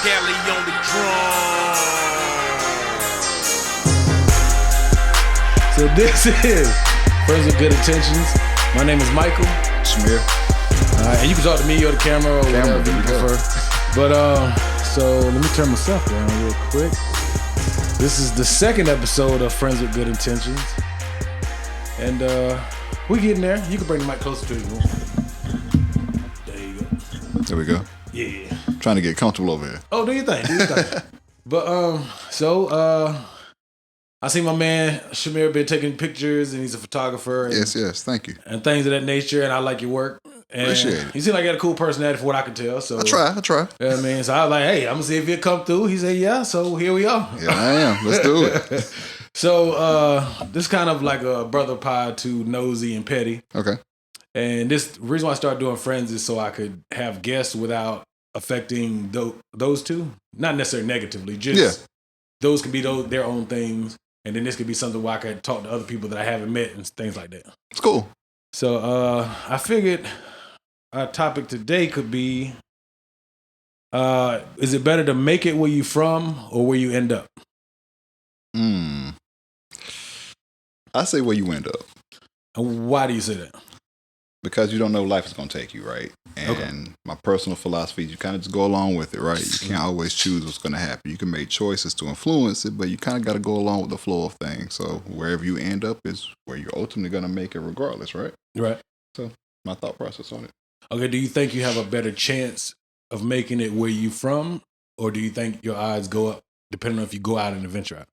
Galley on the drum. So this is Friends with Good Intentions. My name is Michael. Shamir. And you can talk to me or the camera or whatever you prefer. But so let me turn myself down real quick. This is the second episode of Friends with Good Intentions. And we getting there. You can bring the mic closer to you. There you go. There we go. Yeah. Trying to get comfortable over here. Oh, do you think? But I see my man Shamir been taking pictures, and he's a photographer. And, Yes, thank you. And things of that nature, and I like your work. And Appreciate it. He seemed like he had a cool personality from what I could tell. So I try. You know what I mean? So I was like, hey, I'm going to see if he'll come through. He said, yeah, so here we are. Yeah, I am. Let's do it. So this is kind of like a brother pod to Nosy and Petty. Okay. And the reason why I started doing Friends is so I could have guests without affecting those two. Not necessarily negatively, just those could be their own things. And then this could be something where I could talk to other people that I haven't met and things like that. It's cool. So I figured our topic today could be, is it better to make it where you from or where you end up? I say where you end up. And why do you say that? Because you don't know life is going to take you, right? And my personal philosophy is you kind of just go along with it, right? You can't always choose what's going to happen. You can make choices to influence it, but you kind of got to go along with the flow of things. So wherever you end up is where you're ultimately going to make it regardless, right? Right. So my thought process on it. Okay, do you think you have a better chance of making it where you from, or do you think your odds go up depending on if you go out and adventure out?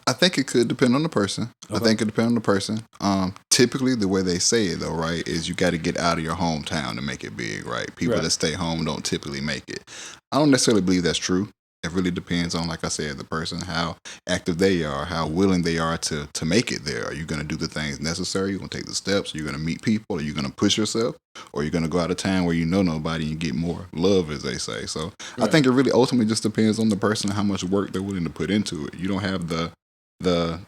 I think it could depend on the person. Okay. I think it depends on the person. Typically, the way they say it, though, right, is you got to get out of your hometown to make it big, right? People that stay home don't typically make it. I don't necessarily believe that's true. It really depends on, like I said, the person, how active they are, how willing they are to make it there. Are you going to do the things necessary? You're going to take the steps? Are you going to meet people? Are you going to push yourself? Or are you going to go out of town where you know nobody and get more love, as they say? So I think it really ultimately just depends on the person and how much work they're willing to put into it. You don't have the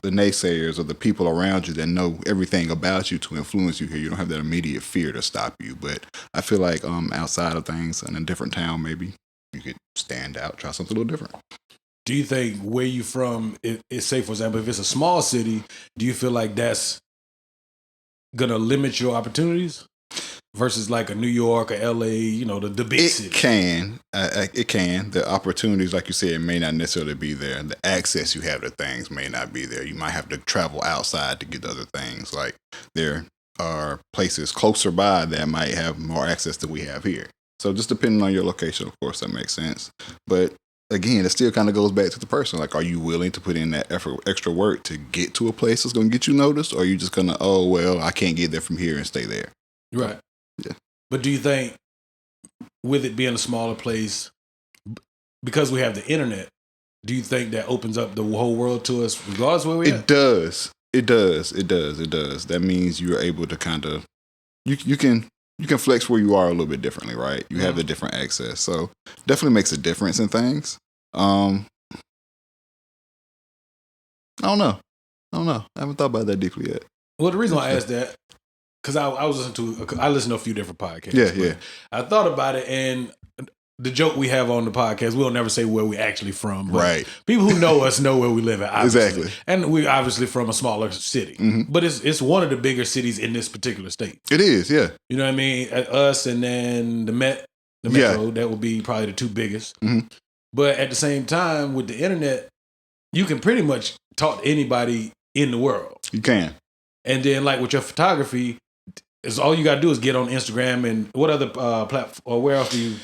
naysayers or the people around you that know everything about you to influence you here. You don't have that immediate fear to stop you. But I feel like outside of things in a different town, maybe you could stand out, try something a little different. Do you think where you from is say, for example, if it's a small city, do you feel like that's gonna limit your opportunities versus like a New York or LA, you know, the big city? It can. The opportunities, like you said, may not necessarily be there. The access you have to things may not be there. You might have to travel outside to get to other things. Like there are places closer by that might have more access than we have here. So just depending on your location, of course, that makes sense. But again, it still kind of goes back to the person. Like, are you willing to put in that effort, extra work to get to a place that's going to get you noticed? Or are you just going to, oh, well, I can't get there from here and stay there? Right. Yeah. But do you think with it being a smaller place, because we have the internet, do you think that opens up the whole world to us regardless of where we are? It does. That means you're able to kind of, you can flex where you are a little bit differently, right? You have the different access. So definitely makes a difference in things. I don't know. I haven't thought about that deeply yet. Well, the reason why I asked that, because I listen to a few different podcasts. Yeah. I thought about it, and the joke we have on the podcast, we'll never say where we actually from. But right. People who know us know where we live at, obviously. Exactly. And we're obviously from a smaller city. Mm-hmm. But it's one of the bigger cities in this particular state. It is, yeah. You know what I mean? Us and then the Metro, that would be probably the two biggest. Mm-hmm. But at the same time, with the internet, you can pretty much talk to anybody in the world. You can. And then like with your photography, it's all you got to do is get on Instagram and what other platform, or where else do you...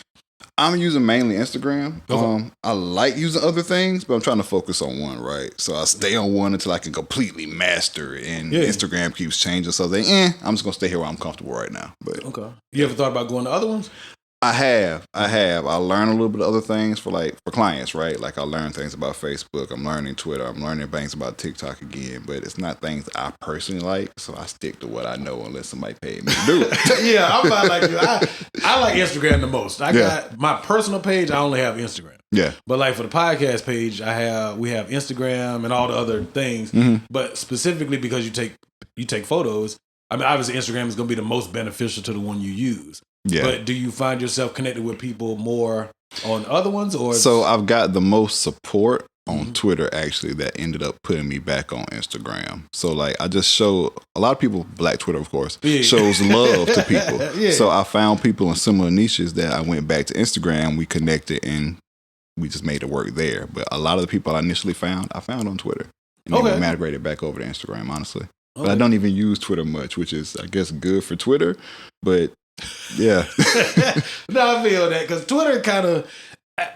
I'm using mainly Instagram. Okay. I like using other things, but I'm trying to focus on one, right? So I stay on one until I can completely master it. And Instagram keeps changing. So I'm just going to stay here where I'm comfortable right now. But okay. You ever thought about going to other ones? I have. I learn a little bit of other things for clients, right? Like I learn things about Facebook. I'm learning Twitter. I'm learning things about TikTok again, but it's not things that I personally like. So I stick to what I know unless somebody paid me to do it. Yeah, I'm about like you. I like Instagram the most. I got my personal page. I only have Instagram. Yeah. But like for the podcast page, we have Instagram and all the other things. Mm-hmm. But specifically because you take photos. I mean, obviously Instagram is going to be the most beneficial to the one you use. Yeah. But do you find yourself connected with people more on other ones? Or so I've got the most support on Twitter, actually, that ended up putting me back on Instagram. So, like, I just show a lot of people, Black Twitter, of course, shows love to people. So I found people in similar niches that I went back to Instagram. We connected and we just made it work there. But a lot of the people I initially found, I found on Twitter. And then we migrated back over to Instagram, honestly. But I don't even use Twitter much, which is, I guess, good for Twitter. But, yeah. No, I feel that. Because Twitter kind of...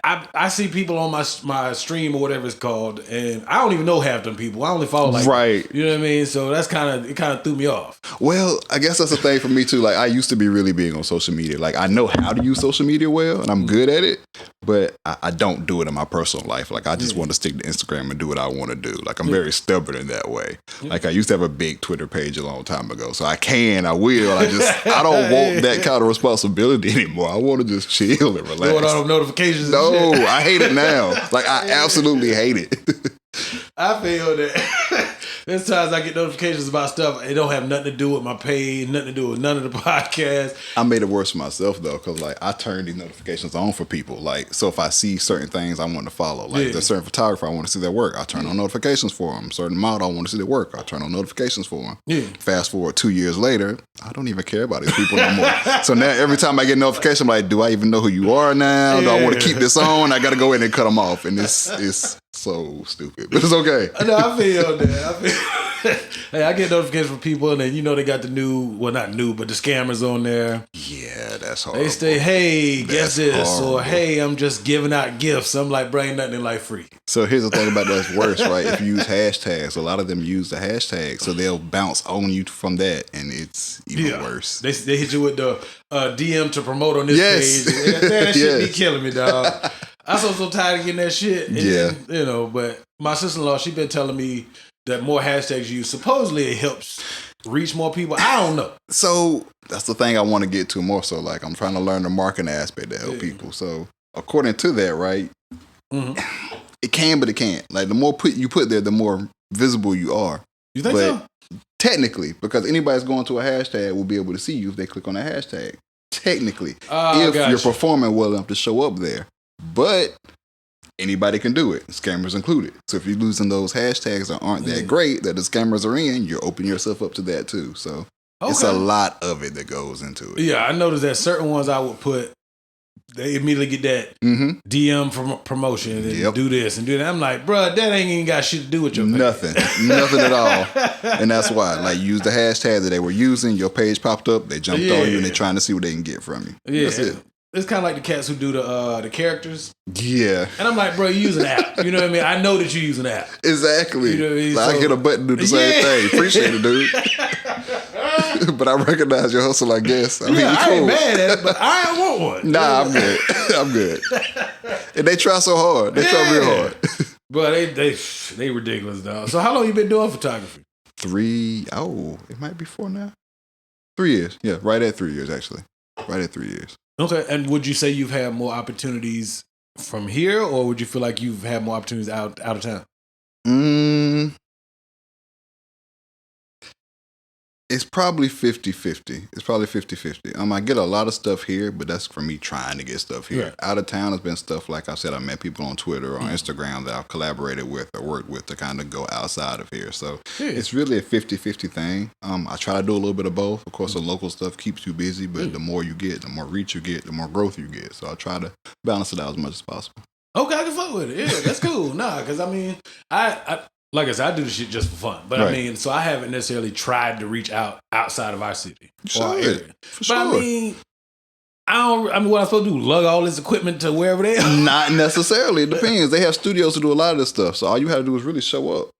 I see people on my stream or whatever it's called, and I don't even know half them people. I only follow you know what I mean? So that's it kind of threw me off. Well, I guess that's the thing for me too. Like, I used to be really big on social media. Like, I know how to use social media well, and I'm good at it, but I don't do it in my personal life. Like, I just want to stick to Instagram and do what I want to do. Like, I'm very stubborn in that way. Like, I used to have a big Twitter page a long time ago, so I will. I don't want that kind of responsibility anymore. I want to just chill and relax. You want all those notifications? No, I hate it now. Like, I absolutely hate it. I feel that. There's times I get notifications about stuff. It don't have nothing to do with my page, nothing to do with none of the podcasts. I made it worse for myself, though, because, like, I turn these notifications on for people. Like, so if I see certain things I want to follow, like there's certain photographer I want to see their work, I turn on notifications for them. Certain model I want to see their work, I turn on notifications for them. Yeah. Fast forward 2 years later, I don't even care about these people no more. So now every time I get a notification, I'm like, do I even know who you are now? Do I want to keep this on? I got to go in and cut them off. And it's so stupid, but it's okay. No, I feel that. Hey, I get notifications from people, and then they got the not new, but the scammers on there. Yeah, that's horrible. They say, hey, guess this, or hey, I'm just giving out gifts. I'm like, bring nothing in life free. So here's the thing about that's worse, right? If you use hashtags, a lot of them use the hashtag, so they'll bounce on you from that, and it's even worse. They hit you with the DM to promote on this page. Man, that shit be killing me, dog. I'm so tired of getting that shit. And, but my sister-in-law, she been telling me that more hashtags you use, supposedly it helps reach more people. I don't know. So that's the thing I want to get to more so. Like, I'm trying to learn the marketing aspect to help people. So according to that, right, it can, but it can't. Like, the more you put there, the more visible you are. You think so? Technically, because anybody's going to a hashtag will be able to see you if they click on a hashtag. Technically, if you're performing well enough to show up there. But anybody can do it, scammers included. So if you're losing those hashtags that aren't that great, that the scammers are in, you're opening yourself up to that too. So it's a lot of it that goes into it. Yeah, I noticed that certain ones I would put, they immediately get that DM from promotion and do this and do that. I'm like, bro, that ain't even got shit to do with your page. Nothing at all. And that's why, like, use the hashtag that they were using. Your page popped up, they jumped on you, and they're trying to see what they can get from you. Yeah. That's it. It's kind of like the cats who do the characters. Yeah. And I'm like, bro, you use an app. You know what I mean? I know that you use an app. Exactly. You know what I mean? Like, I hit a button to do the same thing. Appreciate it, dude. But I recognize your hustle, I guess. I mean, I ain't mad at it, but I don't want one. Nah, I'm good. I'm good. And they try so hard. They try real hard. But they ridiculous, dog. So how long you been doing photography? 3, it might be 4 now. 3 years. Yeah, right at 3 years, actually. Right at 3 years. Okay, and would you say you've had more opportunities from here, or would you feel like you've had more opportunities out of town? It's probably 50-50. It's probably 50-50. I get a lot of stuff here, but that's for me trying to get stuff here. Right. Out of town has been stuff, like I said, I met people on Twitter or on Instagram that I've collaborated with or worked with to kind of go outside of here. So it's really a 50-50 thing. I try to do a little bit of both. Of course, the local stuff keeps you busy, but the more you get, the more reach you get, the more growth you get. So I try to balance it out as much as possible. Okay, I can fuck with it. Yeah, that's cool. Because I mean, I like I said, I do this shit just for fun. But I mean, so I haven't necessarily tried to reach outside of our city or our area. But I mean, what I'm supposed to do? Lug all this equipment to wherever they are? Not necessarily. It depends. They have studios to do a lot of this stuff. So all you have to do is really show up.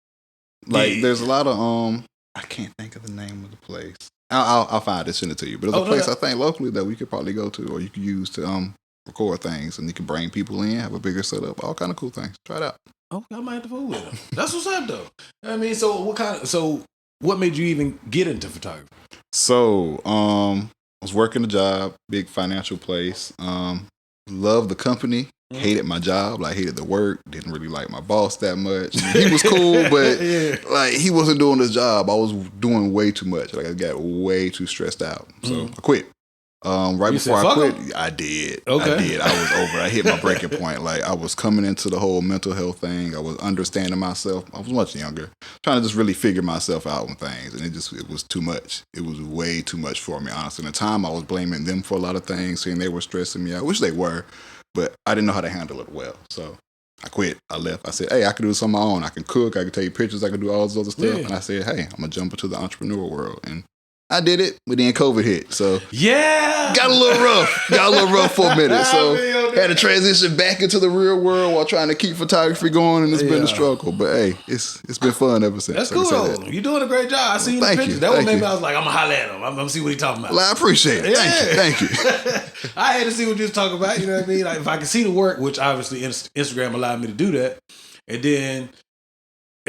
Like, there's a lot of I can't think of the name of the place. I'll find it, send it to you. But there's a place I think locally that we could probably go to, or you could use to record things, and you can bring people in, have a bigger setup, all kind of cool things. Try it out. Okay, I might have to fool with them. That's what's up, though. I mean, so what made you even get into photography? So, I was working a job, big financial place. Loved the company, hated my job, like hated the work, didn't really like my boss that much. He was cool, but like he wasn't doing his job. I was doing way too much. Like I got way too stressed out. So I quit. Right You before said, I "Fuck quit, 'em"? I did. Okay. I did. I was over. I hit my breaking point. Like I was coming into the whole mental health thing. I was understanding myself. I was much younger, trying to just really figure myself out on things, and it was too much. It was way too much for me, honestly. In the time, I was blaming them for a lot of things, saying they were stressing me out, which they were, but I didn't know how to handle it well. So I quit. I left. I said, hey, I can do this on my own. I can cook. I can take pictures. I can do all this other stuff. Yeah. And I said, hey, I'm going to jump into the entrepreneur world. And I did it, but then COVID hit. So yeah, got a little rough. Got a little rough for a minute. So had to transition back into the real world while trying to keep photography going. And it's been a struggle. But hey, it's been fun ever since. That's cool. That. You're doing a great job. I seen the pictures. That one made me, I was like, I'm going to holler at him. I'm going to see what he's talking about. Well, I appreciate it. Thank you. I had to see what you was talking about. You know what I mean? Like, if I could see the work, which obviously Instagram allowed me to do that. And then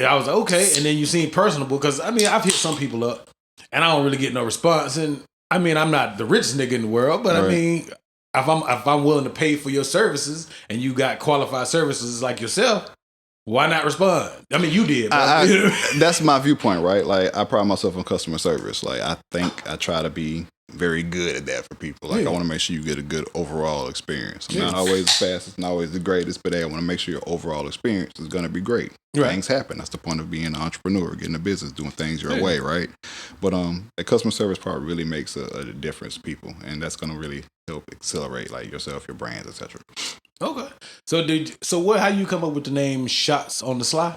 I was like, okay. And then you seem personable because, I mean, I've hit some people up and I don't really get no response. And I mean, I'm not the richest nigga in the world, but right. I mean, if I'm willing to pay for your services and you got qualified services like yourself, why not respond? I mean, you did. That's my viewpoint, right? Like, I pride myself on customer service. Like, I think I try to be very good at that for people. Like, I want to make sure you get a good overall experience. I'm not always the fastest, not always the greatest, but hey, I want to make sure your overall experience is going to be great. Right. Things happen. That's the point of being an entrepreneur, getting a business, doing things your way, right? But the customer service part really makes a difference to people, and that's going to really help accelerate like yourself, your brands, etc. Okay. So how you come up with the name Shotz on the Sligh?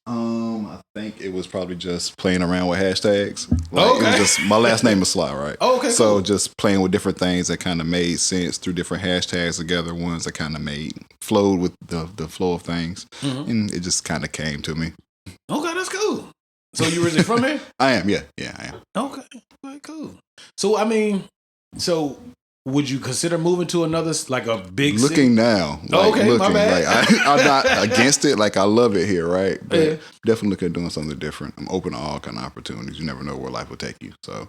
I think it was probably just playing around with hashtags. Like, it was just, my last name is Sligh, right? Okay. So cool. Just playing with different things that kind of made sense through different hashtags together, ones that kind of flowed with the flow of things. Mm-hmm. And it just kind of came to me. Okay, that's cool. So you originally from here? I am, yeah, I am. Okay, cool. So, I mean, would you consider moving to another, like a big city? Looking now. Like, my bad. Like, I'm not against it. Like, I love it here, right? But definitely looking at doing something different. I'm open to all kind of opportunities. You never know where life will take you. So,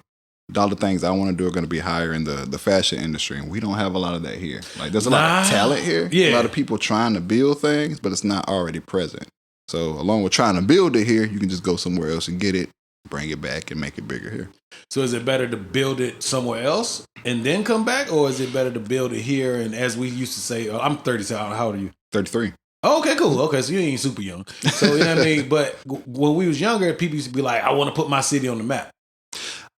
all the things I want to do are going to be higher in the fashion industry. And we don't have a lot of that here. Like, there's a lot of talent here. Yeah. A lot of people trying to build things, but it's not already present. So, along with trying to build it here, you can just go somewhere else and get it, bring it back, and make it bigger here. So is it better to build it somewhere else and then come back? Or is it better to build it here? And as we used to say, I'm 37. How old are you? 33. Oh, okay, cool. Okay, so you ain't super young. So, you know what I mean? But when we was younger, people used to be like, I want to put my city on the map.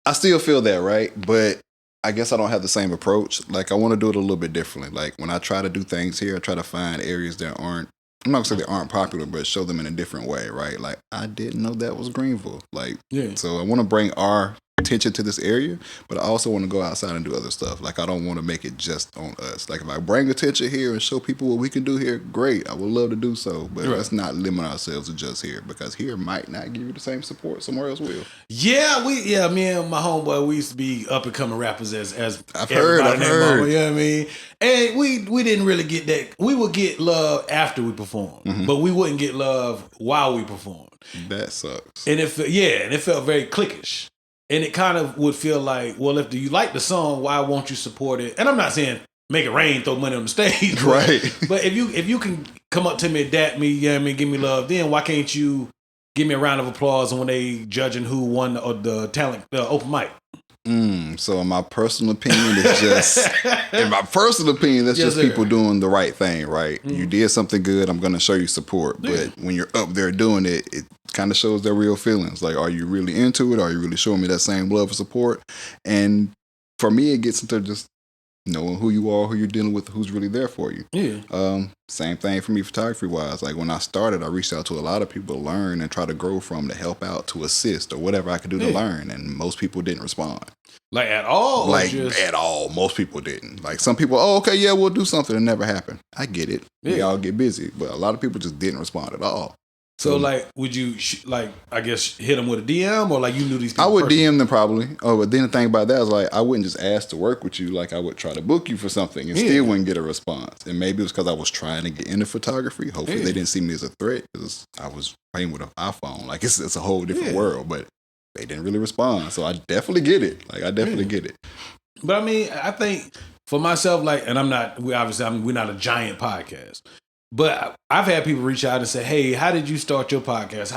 I still feel that, right? But I guess I don't have the same approach. Like, I want to do it a little bit differently. Like, when I try to do things here, I try to find areas that aren't, I'm not going to say they aren't popular, but show them in a different way, right? Like, I didn't know that was Greenville. Like, so I want to bring our attention to this area, but I also want to go outside and do other stuff. Like, I don't want to make it just on us. Like, if I bring attention here and show people what we can do here, great. I would love to do so, but let's not limit ourselves to just here, because here might not give you the same support somewhere else will. Yeah, me and my homeboy, we used to be up and coming rappers as I've heard. Mama, you know what I mean? And we didn't really get that. We would get love after we performed, but we wouldn't get love while we performed. That sucks. And it felt very cliquish. And it kind of would feel like, well, if you like the song, why won't you support it? And I'm not saying make it rain, throw money on the stage, right? But if you can come up to me and dap me, you know what I mean, give me love, then why can't you give me a round of applause when they judging who won the talent open mic? So in my personal opinion, it's just just people doing the right thing, right? You did something good, I'm gonna show you support. But when you're up there doing it, it kind of shows their real feelings. Like, are you really into it? Are you really showing me that same love and support? And for me, it gets into just knowing who you are, who you're dealing with, who's really there for you. Same thing for me photography wise. Like, when I started, I reached out to a lot of people to learn and try to grow from, to help out, to assist, or whatever I could do to learn. And most people didn't respond. Like, at all? Like, at all. Most people didn't. Like, some people, okay, yeah, we'll do something. It never happened. I get it. We all get busy. But a lot of people just didn't respond at all. So, like, would you, I guess, hit them with a DM, or like you knew these people? I would DM them probably. Oh, but then the thing about that is, like, I wouldn't just ask to work with you. Like, I would try to book you for something and still wouldn't get a response. And maybe it was because I was trying to get into photography. Hopefully they didn't see me as a threat, because I was playing with an iPhone. Like, it's a whole different world. But they didn't really respond. So I definitely get it. Like, I definitely get it. But I mean, I think for myself, like, and we're not a giant podcast. But I've had people reach out and say, hey, how did you start your podcast?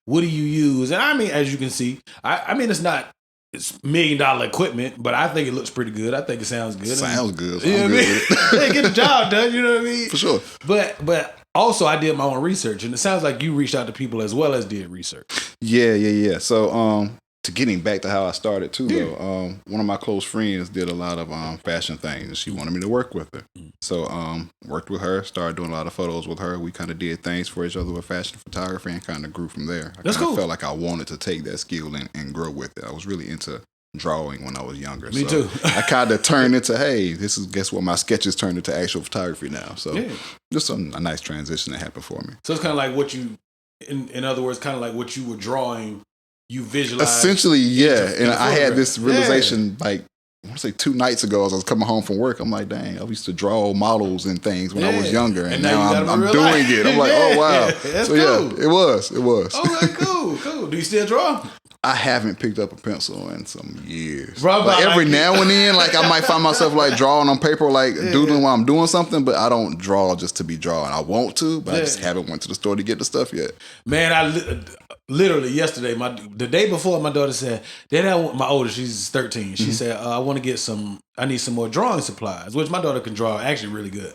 What do you use? And I mean, as you can see, I mean, it's not it's $1 million equipment, but I think it looks pretty good. I think it sounds good. Sounds good. So You know I'm what I good mean? with it. Hey, get the job done. You know what I mean? For sure. But also, I did my own research, and it sounds like you reached out to people as well as did research. Yeah. So, to getting back to how I started too, though, one of my close friends did a lot of fashion things, and she wanted me to work with her. So, worked with her, started doing a lot of photos with her. We kind of did things for each other with fashion photography, and kind of grew from there. That's cool. I felt like I wanted to take that skill and grow with it. I was really into drawing when I was younger. Me too. I kind of turned into, hey, guess what? My sketches turned into actual photography now. So, just a nice transition that happened for me. So it's kind of like what you, in other words, kind of like what you were drawing. You visualize. Essentially, yeah. And I had this realization, like, I want to say 2 nights ago as I was coming home from work. I'm like, dang, I used to draw models and things when I was younger. And now I'm doing it. I'm like, oh, wow. That's so, cool. It was. Okay, cool. Do you still draw? I haven't picked up a pencil in some years. Bro, like every now and then, like I might find myself like drawing on paper, like doodling while I'm doing something, but I don't draw just to be drawing. I want to, but I just haven't went to the store to get the stuff yet. Man, literally yesterday, the day before, my daughter said, "Dad, my oldest, she's 13. She said, I need some more drawing supplies," which my daughter can draw actually really good,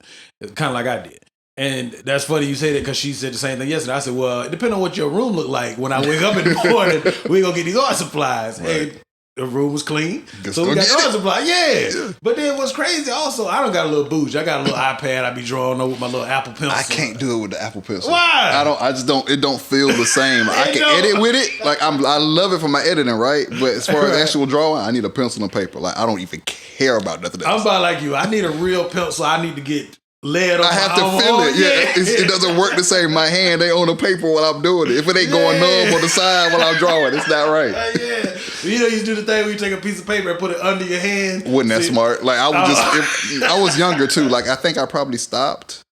kind of like I did. And that's funny you say that because she said the same thing yesterday. I said, well, it depends on what your room look like. When I wake up in the morning, we going to get these art supplies. Right. And the room was clean. So we got art supplies. Yeah. But then what's crazy also, I don't got a little bougie. I got a little iPad. I be drawing with my little Apple Pencil. I can't do it with the Apple Pencil. Why? I just don't, it don't feel the same. I can edit with it. Like I love it for my editing, right? But as far as actual drawing, I need a pencil and paper. Like I don't even care about nothing else. I'm about like you. I need a real pencil. I need to get lead on I have to feel it. Yeah, it doesn't work the same. My hand ain't on the paper while I'm doing it. If it ain't going numb on the side while I'm drawing, it's not right. You know, you do the thing where you take a piece of paper and put it under your hand. Wasn't that smart? Like I was I was younger too. Like I think I probably stopped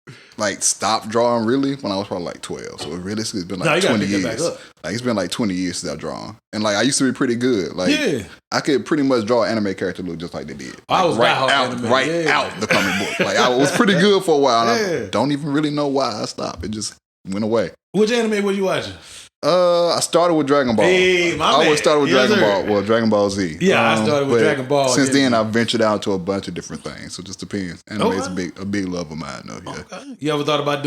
drawing really when I was probably like 12. So it's been like 20 years. Like it's been like 20 years since I've drawn. And like I used to be pretty good. Like I could pretty much draw an anime character look just like they did. Like, I was out the comic book. Like I was pretty good for a while. And I don't even really know why I stopped. It just went away. Which anime were you watching? I started with Dragon Ball. Hey, I always started with Dragon Ball. Well, Dragon Ball Z. Yeah, I started with Dragon Ball. Since then, I've ventured out to a bunch of different things. So it just depends. Anime is a big love of mine, though. Yeah. Okay. You ever thought about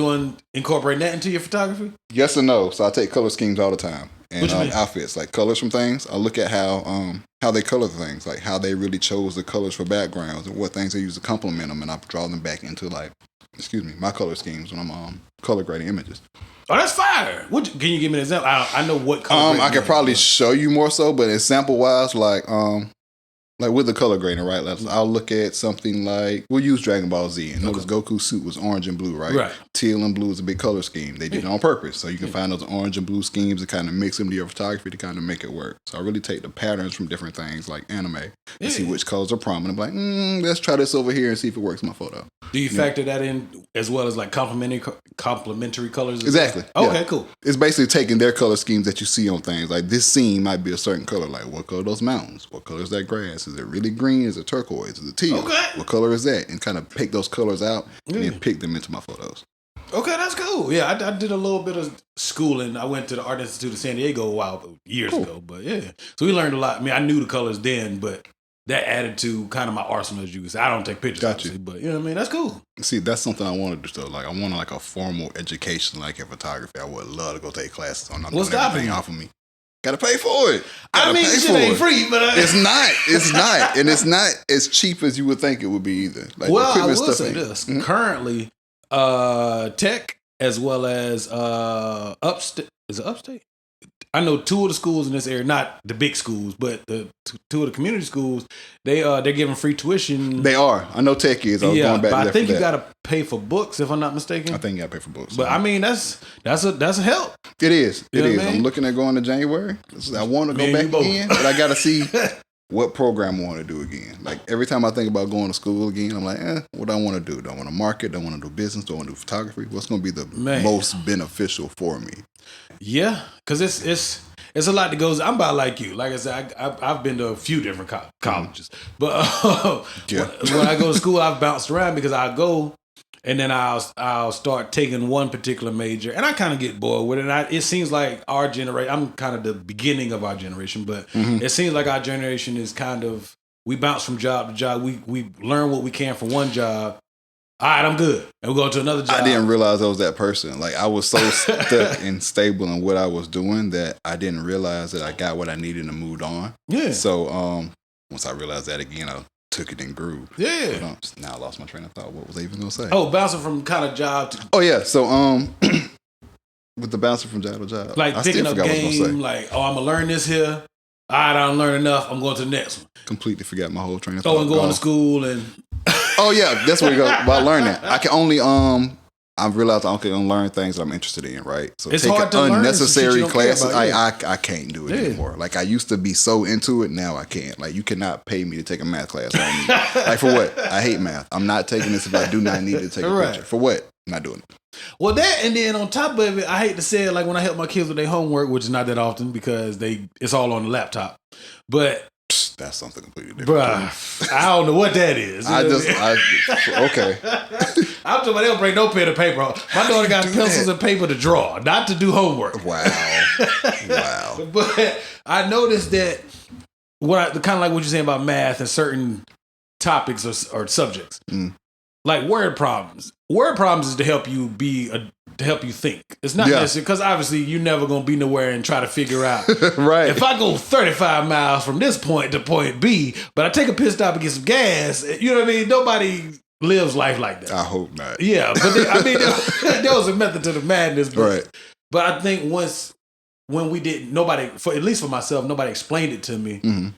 incorporating that into your photography? Yes and no. So I take color schemes all the time and outfits, like colors from things. I look at how they color things, like how they really chose the colors for backgrounds and what things they use to complement them, and I draw them back into my color schemes when I'm color grading images. Oh, that's fire. Can you give me an example? I know what color. I could probably show you more so, but example wise, like with the color grading, right? I'll look at something like, we'll use Dragon Ball Z, and notice Goku's suit was orange and blue, right? Right. Teal and blue is a big color scheme. They did it on purpose, so you can find those orange and blue schemes and kind of mix them to your photography to kind of make it work. So I really take the patterns from different things like anime and see which colors are prominent. Like, let's try this over here and see if it works in my photo. Do you factor that in as well as like complementary colors? Exactly. Okay, cool. It's basically taking their color schemes that you see on things. Like this scene might be a certain color. Like what color are those mountains? What color is that grass? Is it really green? Is it turquoise? Is it teal? Okay. What color is that? And kind of pick those colors out and then pick them into my photos. Okay, that's cool. Yeah, I did a little bit of schooling. I went to the Art Institute of San Diego years ago. But so we learned a lot. I mean, I knew the colors then, but that added to kind of my arsenal, as you could say. I don't take pictures, obviously, but you know what I mean? That's cool. See, that's something I want to do, though. Like, I want like a formal education, like in photography. I would love to go take classes on. What's stopping off of me? Got to pay for it. I mean, it ain't free, but it's not. It's not, and it's not as cheap as you would think it would be either. Like, well, I will say this: currently, tech as well as upstate. Is it upstate? I know 2 of the schools in this area, not the big schools, but the 2 of the community schools. They're giving free tuition. They are. I know tech is. I was going back. But I think you got to pay for books, if I'm not mistaken. I think you got to pay for books. But I mean, that's a help. It is. It is. I'm looking at going to January. I want to go back again, but I got to see what program I want to do again. Like every time I think about going to school again, I'm like, what do I want to do? Do I want to market? Do I want to do business? Do I want to do photography? What's going to be the most beneficial for me? Yeah, because it's a lot that goes. I'm about like you. Like I said, I've been to a few different colleges, but when I go to school, I've bounced around because I go And then I'll start taking one particular major, and I kind of get bored with it. And it seems like our generation, I'm kind of the beginning of our generation, but it seems like our generation is kind of, we bounce from job to job. We learn what we can from one job. All right, I'm good. And we go to another job. I didn't realize I was that person. Like, I was so stuck and stable in what I was doing that I didn't realize that I got what I needed and moved on. Yeah. So once I realized that again, I took it and grew. Yeah. But, now I lost my train of thought. What was I even going to say? Oh, bouncing from kind of job to... Oh, yeah. So with the bouncing from job to job. Like I picking up game, like, I'm going to learn this here. All right, I don't learn enough. I'm going to the next one. Completely forgot my whole train of thought. Oh, and going to school and... Oh yeah, that's where we go about learning. I can only I've realized I can only learn things that I'm interested in, right? So it's taking hard to unnecessary learn classes, about, I can't do it anymore. Like I used to be so into it, now I can't. Like you cannot pay me to take a math class on me. Like for what? I hate math. I'm not taking this if I do not need to take a picture. For what? I'm not doing it. Well, that, and then on top of it, I hate to say it, like when I help my kids with their homework, which is not that often because it's all on the laptop, but that's something completely different. Bruh, I don't know what that is. Okay. I'm talking about they don't bring no pen and paper. My daughter got pencils and paper to draw, not to do homework. Wow. But I noticed that kind of like what you're saying about math and certain topics or subjects, like word problems. Word problems is to help you to help you think. It's not necessary because obviously you're never gonna be nowhere and try to figure out. Right. If I go 35 miles from this point to point B, but I take a pit stop and get some gas, you know what I mean? Nobody lives life like that. I hope not. Yeah, but there was a method to the madness. But I think when we didn't, at least for myself, nobody explained it to me.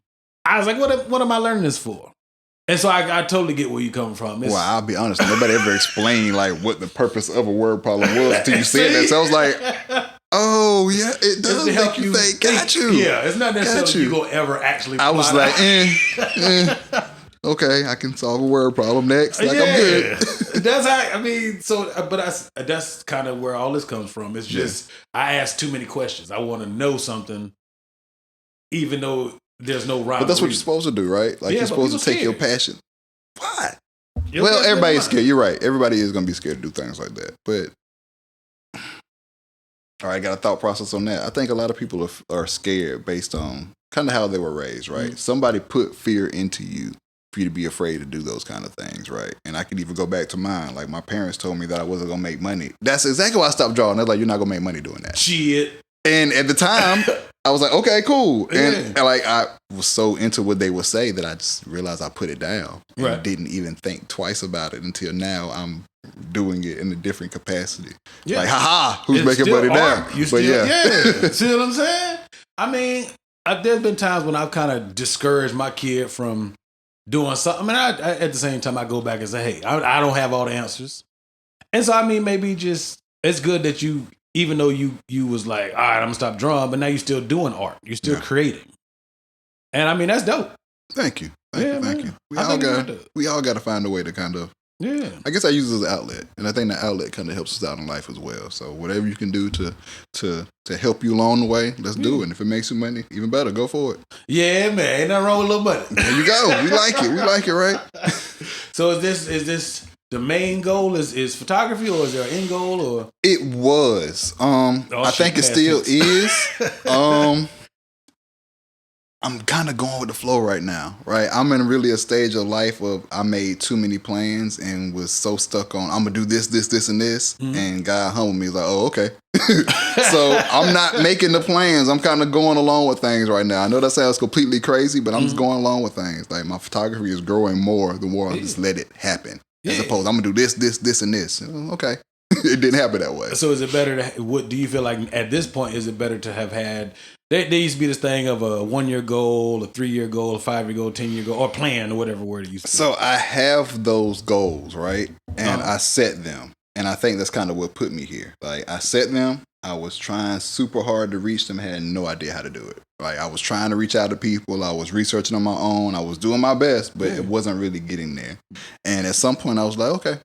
I was like, what am I learning this for? And so I totally get where you're coming from. Well, I'll be honest. Nobody ever explained like what the purpose of a word problem was until you said that. So I was like, oh yeah, it does make you think. Got you. Yeah, it's not necessarily you gonna ever actually. I was like, okay, I can solve a word problem next. Like I'm good. That's how. I mean, but that's kind of where all this comes from. It's just I ask too many questions. I want to know something, even though. There's no rhyme. But that's what you're supposed to do, right? Like you're supposed to take your passion. Why? Well, everybody's scared. You're right. Everybody is going to be scared to do things like that. But all right, I got a thought process on that. I think a lot of people are scared based on kind of how they were raised, right? Somebody put fear into you for you to be afraid to do those kind of things, right? And I could even go back to mine. Like my parents told me that I wasn't going to make money. That's exactly why I stopped drawing. They're like, you're not going to make money doing that. Shit. And at the time, I was like, okay, cool. And like I was so into what they would say that I just realized I put it down and didn't even think twice about it until now I'm doing it in a different capacity. Yeah. Like, haha, who's making money now? See what I'm saying? I mean, there's been times when I've kind of discouraged my kid from doing something. I mean, I at the same time, I go back and say, hey, I don't have all the answers. And so, I mean, maybe just, it's good that you, even though you was like, all right, I'm gonna stop drawing, but now you're still doing art. You're still creating. And I mean, that's dope. Thank you. Thank you. We all got to find a way to kind of, I guess I use it as an outlet. And I think the outlet kind of helps us out in life as well. So whatever you can do to help you along the way, let's do it. And if it makes you money, even better, go for it. Yeah, man. Ain't nothing wrong with a little money. There you go. We like it. We like it, right? So is this the main goal is photography, or is there an end goal? Or it was. I think it still is. I'm kind of going with the flow right now, right? I'm in really a stage of life of I made too many plans and was so stuck on I'm gonna do this, and this, and God humbled me. He's like, oh, okay. So I'm not making the plans. I'm kind of going along with things right now. I know that sounds completely crazy, but I'm just going along with things. Like my photography is growing more the more I just let it happen. As opposed, I'm gonna do this, and this. Okay, it didn't happen that way. So is it better to? What do you feel like at this point? Is it better to have had? There used to be this thing of a 1-year goal, a 3-year goal, a 5-year goal, 10-year goal, or plan, or whatever word it used to be. So I have those goals, right? And I set them, and I think that's kind of what put me here. Like I set them. I was trying super hard to reach them. Had no idea how to do it. Like I was trying to reach out to people. I was researching on my own. I was doing my best, but it wasn't really getting there. And at some point I was like, okay,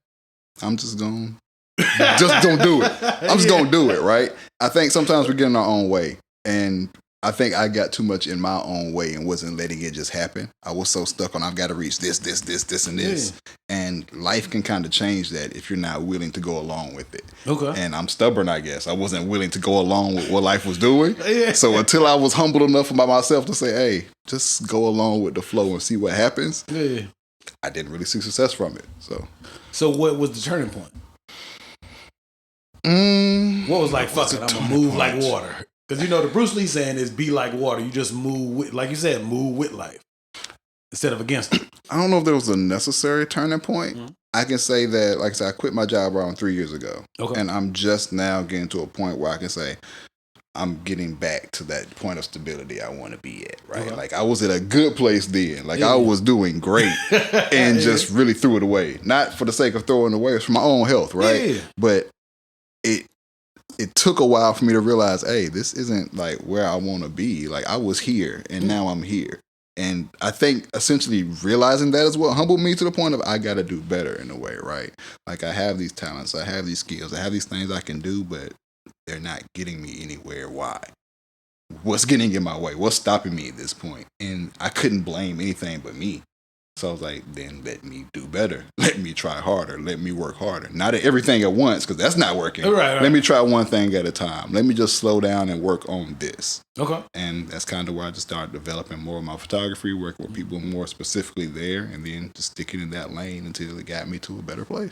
I'm just gonna do it. I'm just gonna do it, right? I think sometimes we get in our own way. And I think I got too much in my own way and wasn't letting it just happen. I was so stuck on I've got to reach this, and this. Yeah. And life can kind of change that if you're not willing to go along with it. Okay. And I'm stubborn, I guess. I wasn't willing to go along with what life was doing. Yeah. So until I was humble enough about myself to say, hey, just go along with the flow and see what happens, I didn't really see success from it. So what was the turning point? What was like, fuck it, I'm going to move like water? Because, you know, the Bruce Lee saying is be like water. You just move with, like you said, move with life instead of against it. I don't know if there was a necessary turning point. Mm-hmm. I can say that, like I said, I quit my job around 3 years ago. Okay. And I'm just now getting to a point where I can say I'm getting back to that point of stability I want to be at, right? Okay. Like I was at a good place then. Like I was doing great and just really threw it away. Not for the sake of throwing it away. It's for my own health, right? Yeah. But it took a while for me to realize, hey, this isn't like where I want to be. Like I was here and now I'm here. And I think essentially realizing that is what humbled me to the point of I got to do better in a way, right? Like I have these talents, I have these skills, I have these things I can do, but they're not getting me anywhere. Why? What's getting in my way? What's stopping me at this point? And I couldn't blame anything but me. So I was like, then let me do better. Let me try harder. Let me work harder. Not at everything at once, because that's not working. Right. Let me try one thing at a time. Let me just slow down and work on this. Okay. And that's kind of where I just started developing more of my photography, working with people more specifically there, and then just sticking in that lane until it got me to a better place.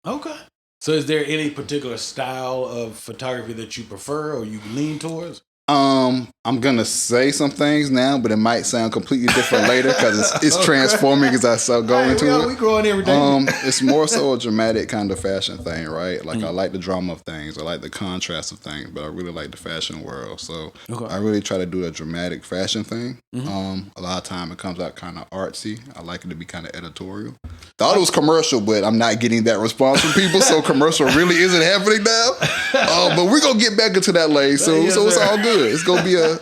Okay. So is there any particular style of photography that you prefer or you lean towards? I'm gonna say some things now, but it might sound completely different later because it's transforming as I go into it. We growing every day. It's more so a dramatic kind of fashion thing, right? Like I like the drama of things, I like the contrast of things, but I really like the fashion world. So I really try to do a dramatic fashion thing. Mm-hmm. A lot of time it comes out kind of artsy. I like it to be kind of editorial. Thought it was commercial, but I'm not getting that response from people, so commercial really isn't happening now. But we're gonna get back into that lane, so it's all good. It's gonna be a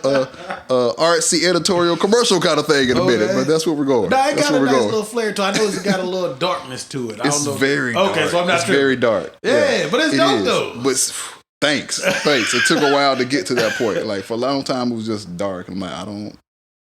artsy editorial commercial kind of thing in a minute, but that's where we're going. No, it got a nice little flair to it. I know it's got a little darkness to it. It's very dark. Okay, so I'm not It's very dark. Yeah, but it's dope though. But thanks. It took a while to get to that point. Like for a long time, it was just dark. I'm like, I don't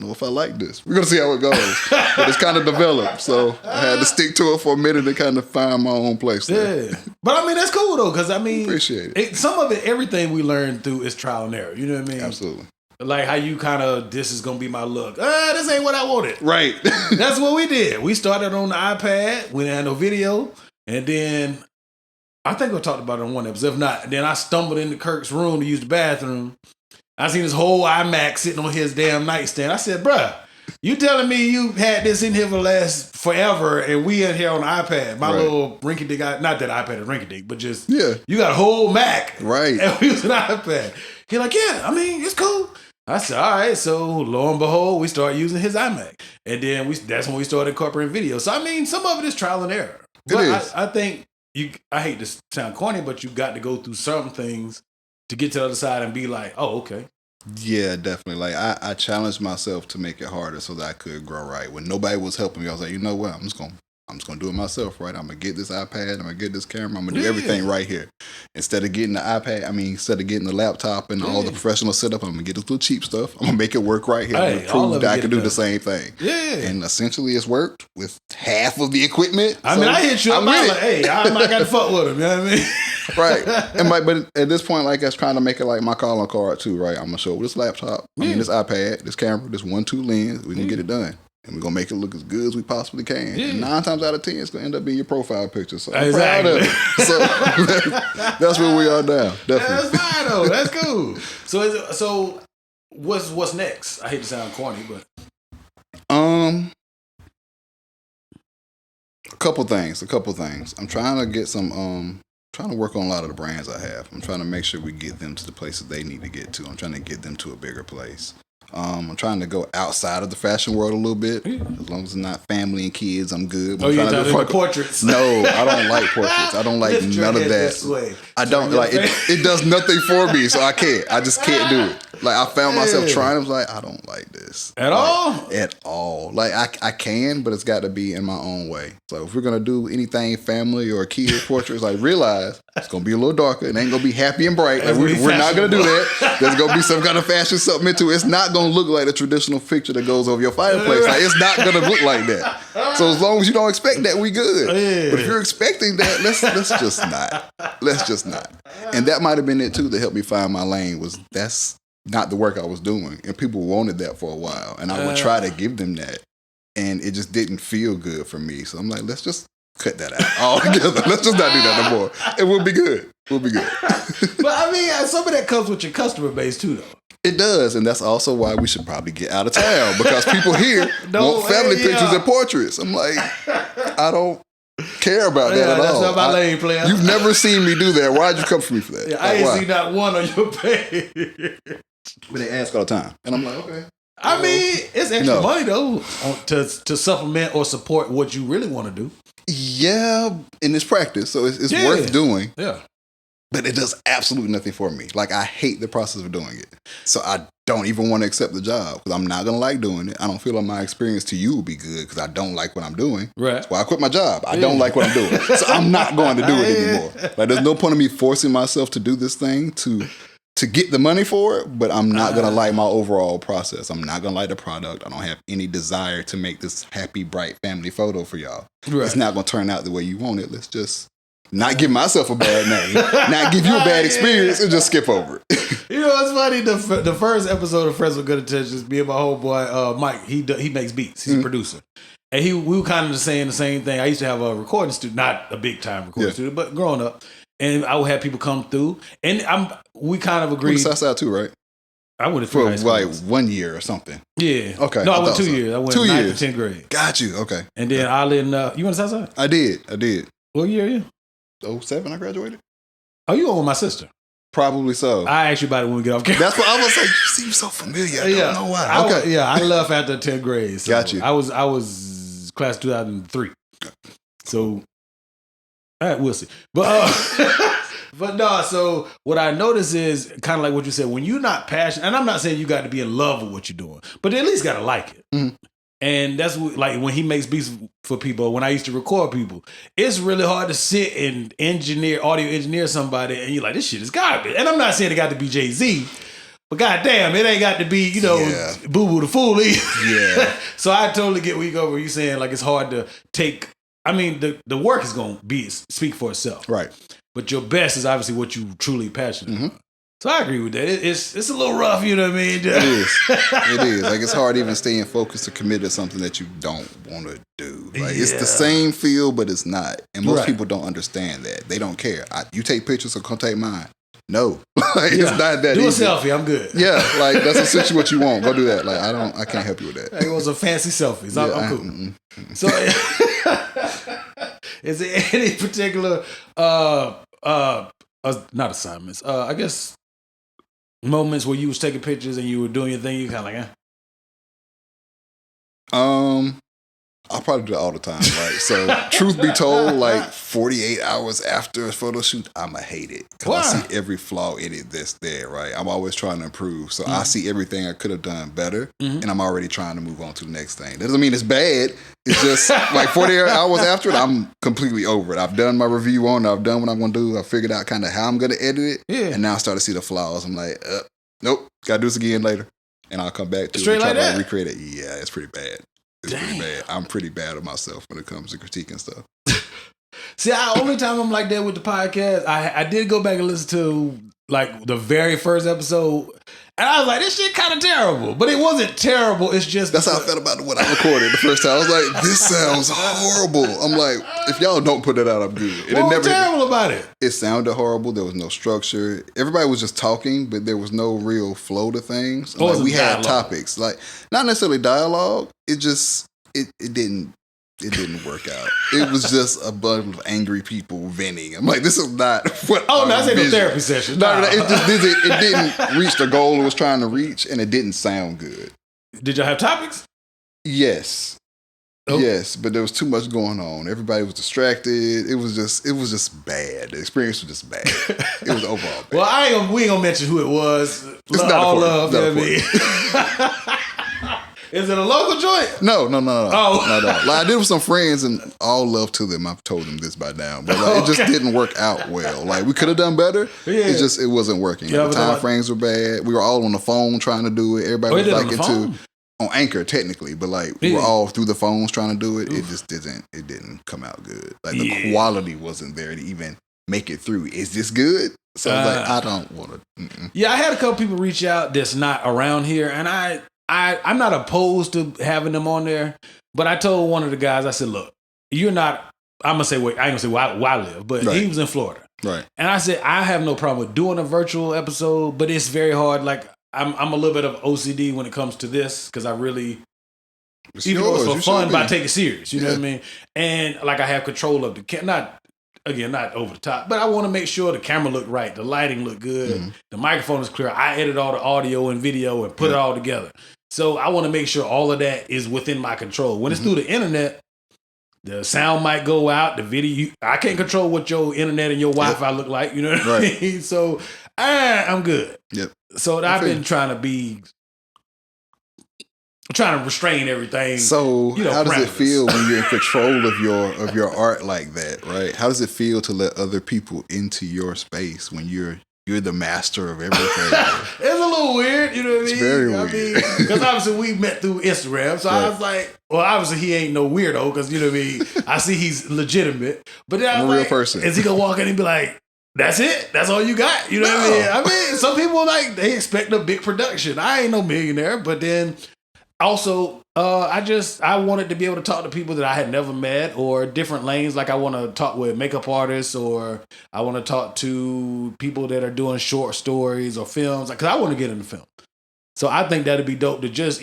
know if I like this. We're gonna see how it goes. But it's kind of developed, so I had to stick to it for a minute to kind of find my own place there. Yeah, but I mean that's cool though, because I mean, appreciate it. Some of it, everything we learn through is trial and error. You know what I mean? Absolutely. Like how you kind of, this is gonna be my look. This ain't what I wanted. Right. That's what we did. We started on the iPad. We didn't have no video, and then I think we talked about it on one episode. If not, then I stumbled into Kirk's room to use the bathroom. I seen this whole iMac sitting on his damn nightstand. I said, bruh, you telling me you had this in here for last forever and we in here on the iPad. My little rinky-dink, not that iPad is rinky-dink, but just, you got a whole Mac. Right. And we use an iPad. He's like, yeah, I mean, it's cool. I said, all right. So lo and behold, we started using his iMac. And then that's when we started incorporating video. So I mean, some of it is trial and error. But I think, I hate to sound corny, but you got to go through certain things to get to the other side and be like, oh, okay. Yeah, definitely. Like I challenged myself to make it harder so that I could grow right. When nobody was helping me, I was like, you know what? I'm just gonna do it myself, right? I'm gonna get this iPad, I'm gonna get this camera, I'm gonna do everything right here. Instead of getting the laptop and all the professional setup, I'm gonna get this little cheap stuff. I'm gonna make it work right here. I'm gonna prove that I can do the same thing. Yeah. And essentially it's worked with half of the equipment. I mean, I hit you up, I'm like, hey, I'm not gonna fuck with him, you know what I mean? Right. But at this point, like I was trying to make it like my calling card too, right? I'm gonna show this laptop, this iPad, this camera, this 1.2 lens, we can get it done. And we're going to make it look as good as we possibly can. Yeah. And 9 times out of 10, it's going to end up being your profile picture. So I'm proud of it. So that's where we are now. Definitely. That's fine, though. That's cool. So what's next? I hate to sound corny, but. A couple things. I'm trying to get some, trying to work on a lot of the brands I have. I'm trying to make sure we get them to the places they need to get to. I'm trying to get them to a bigger place. I'm trying to go outside of the fashion world a little bit. As long as it's not family and kids, I'm good. You're trying to do portraits? No, I don't like portraits. I don't like none of that. I don't like it. It does nothing for me, so I can't. I just can't do it. Like I found myself trying. I was like, I don't like this at all. At all. Like I can, but it's got to be in my own way. So if we're gonna do anything family or kid portraits, like realize it's gonna be a little darker. It ain't gonna be happy and bright. Like we're not gonna do that. There's gonna be some kind of fashion something into it. It's not gonna look like the traditional picture that goes over your fireplace. Like it's not gonna look like that. So as long as you don't expect that, we good. Yeah. But if you're expecting that, let's just not. Let's just not. And that might have been it too that helped me find my lane. Was that's not the work I was doing, and people wanted that for a while, and I would try to give them that, and it just didn't feel good for me. So I'm like, let's just cut that out altogether. Let's just not do that no more, and we'll be good. We'll be good. But I mean, some of that comes with your customer base too, though. It does, and that's also why we should probably get out of town because people here want family pictures and portraits. I'm like, I don't care about that at all. That's not my lane, player. You've never seen me do that. Why'd you come for me for that? Yeah, I ain't seen not one on your page. But they ask all the time, and I'm like, okay. I mean, it's extra money though to supplement or support what you really want to do. Yeah, in this practice, so it's worth doing. Yeah. But it does absolutely nothing for me. Like, I hate the process of doing it. So I don't even want to accept the job because I'm not going to like doing it. I don't feel like my experience to you will be good because I don't like what I'm doing. Right. That's why I quit my job. I don't like what I'm doing. So I'm not going to do it anymore. Like, there's no point in me forcing myself to do this thing to get the money for it, but I'm not going to like my overall process. I'm not going to like the product. I don't have any desire to make this happy, bright family photo for y'all. Right. It's not going to turn out the way you want it. Let's just not give myself a bad name, not give you a bad experience, and just skip over it. You know what's funny? The first episode of Friends with Good Intentions, me and my homeboy Mike, he makes beats. He's a producer. And we were kind of saying the same thing. I used to have a recording studio, not a big time recording studio, but growing up. And I would have people come through. And we kind of agreed. Southside too, right? I went for like 1 year or something. Yeah. Okay. No, I went 2 years. I went 9th to 10th grade. Got you. Okay. And then I lived in, you went to Southside? I did. What year are you? 07 I graduated. Oh, you went with my sister? Probably so. I asked you about it when we get off camera. That's what I was like. You seem so familiar. I don't know why. Okay. I left after 10th grade. So got you. I was class 2003. So, all right, we'll see. But but no. So what I notice is kind of like what you said. When you're not passionate, and I'm not saying you got to be in love with what you're doing, but you at least got to like it. Mm-hmm. And that's like when he makes beats for people, when I used to record people, it's really hard to sit and audio engineer somebody and you're like, this shit is garbage. And I'm not saying it got to be Jay-Z, but goddamn, it ain't got to be, Boo Boo the Fool either. Yeah. So I totally get where you go, where you saying like it's hard to take, I mean, the work is going to speak for itself. Right. But your best is obviously what you truly passionate about. So I agree with that. It's a little rough, you know what I mean? It is. It is. Like it's hard even staying focused or committed to something that you don't want to do. Like it's the same feel, but it's not. And most people don't understand that. They don't care. You take pictures, so come take mine. No, like it's not that do easy. Do a selfie. I'm good. Yeah, like that's essentially what you want. Go do that. Like I can't help you with that. It was a fancy selfies. I'm cool. So, is there any particular not assignments? I guess. Moments where you was taking pictures and you were doing your thing, you kind of like, I'll probably do that all the time, right? So, truth be told, like 48 hours after a photo shoot, I'ma hate it because I see every flaw in it that's there, right? I'm always trying to improve, so I see everything I could have done better, and I'm already trying to move on to the next thing. That doesn't mean it's bad. It's just like 48 hours after it, I'm completely over it. I've done my review on it. I've done what I'm gonna do. I figured out kind of how I'm gonna edit it, and now I start to see the flaws. I'm like, nope, gotta do this again later, and I'll come back to it and try to recreate it. Yeah, it's pretty bad. It's pretty bad. I'm pretty bad at myself when it comes to critiquing stuff. See, only time I'm like that with the podcast, I did go back and listen to like the very first episode, and I was like, this shit kind of terrible. But it wasn't terrible. It's just that's how I felt about what I recorded the first time. I was like, this sounds horrible. I'm like, if y'all don't put it out, I'm good. What was terrible about it? It sounded horrible. There was no structure. Everybody was just talking, but there was no real flow to things. Like, we had topics, like not necessarily dialogue. It just it didn't work out. It was just a bunch of angry people venting. I'm like, this is not what. Oh, no, that's no therapy session. No, it didn't reach the goal it was trying to reach, and it didn't sound good. Did y'all have topics? Yes. Oh. Yes, but there was too much going on. Everybody was distracted. It was just bad. The experience was just bad. It was overall bad. Well, we ain't gonna mention who it was. It's not all important. love. Is it a local joint? No. Oh. No. Like, I did with some friends, and all love to them. I've told them this by now, but like, it just didn't work out well. Like, we could have done better. Yeah. It wasn't working. Yeah, the time frames were bad. We were all on the phone trying to do it. Everybody was like on Anchor technically, but like we were all through the phones trying to do it. Oof. It didn't come out good. Like the quality wasn't there to even make it through. Is this good? So I was like, I don't want to. Yeah, I had a couple people reach out that's not around here, and I'm not opposed to having them on there, but I told one of the guys, I said, look, you're not, I'm going to say, wait, I ain't going to say where I live, but he was in Florida. Right. And I said, I have no problem with doing a virtual episode, but it's very hard. Like, I'm a little bit of OCD when it comes to this, because I really, even though it's for fun, but I take it serious, you know what I mean? And like, I have control of the not over the top, but I want to make sure the camera look right, the lighting look good, the microphone is clear. I edit all the audio and video and put it all together. So I want to make sure all of that is within my control. When it's through the internet, the sound might go out, the video, I can't control what your internet and your Wi-Fi look like, you know what I mean? So I'm good. Yep. So I've been trying to restrain everything. So how does it feel when you're in control of your art like that, right? How does it feel to let other people into your space when you're the master of everything? It's a little weird, you know what I mean? It's very weird. Because obviously we met through Instagram, so I was like, well, obviously he ain't no weirdo, because you know what I mean? I see he's legitimate. But then I'm a real person. Is he gonna walk in and be like, that's it? That's all you got? You know what I mean? I mean, some people they expect a big production. I ain't no millionaire, but then also, I wanted to be able to talk to people that I had never met, or different lanes. Like I want to talk with makeup artists, or I want to talk to people that are doing short stories or films. Because I want to get into film. So I think that'd be dope to just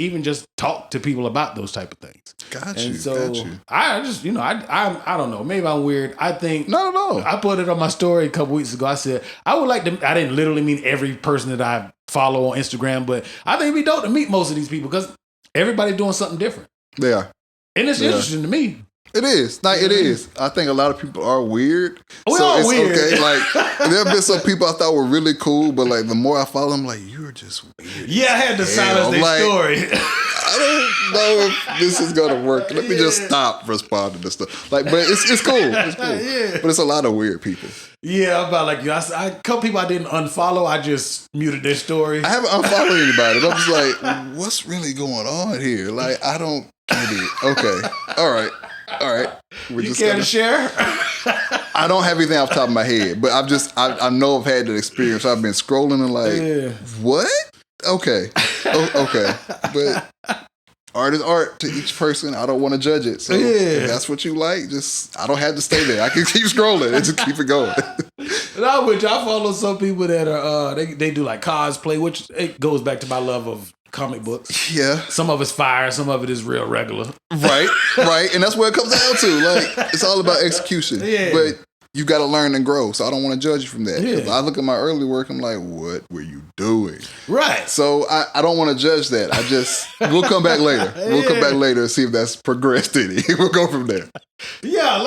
talk to people about those type of things. Got you. So I just, I don't know. Maybe I'm weird. I think not at all. I put it on my story a couple weeks ago. I said I would like to. I didn't literally mean every person that I follow on Instagram, but I think it'd be dope to meet most of these people because everybody's doing something different. They are. And it's interesting to me. It is. Like, it is. I think a lot of people are weird. We are weird. Okay. Like, there have been some people I thought were really cool, but like the more I follow them, like, you're just weird. Yeah, I had to silence their story. I don't know if this is gonna work. Let me just stop responding to stuff. Like, but it's cool. It's cool. Yeah. But it's a lot of weird people. Yeah, I'm about like you. A couple people I didn't unfollow. I just muted their story. I haven't unfollowed anybody. But I'm just like, what's really going on here? Like, I don't get it. Okay. All right. You care to share? I don't have anything off the top of my head, but I know I've had that experience. I've been scrolling and like, what? Okay. Okay. But art is art to each person. I don't want to judge it. So if that's what you like, I don't have to stay there. I can keep scrolling and just keep it going. No, which I follow some people that are, they do like cosplay, which it goes back to my love of comic books. Yeah. Some of it's fire, some of it is real regular. Right. And that's what it comes down to. Like, it's all about execution. Yeah. But you got to learn and grow. So I don't want to judge you from that. If I look at my early work, I'm like, what were you doing? Right. So I don't want to judge that. We'll come back later. We'll come back later and see if that's progressed any. We'll go from there. Yeah,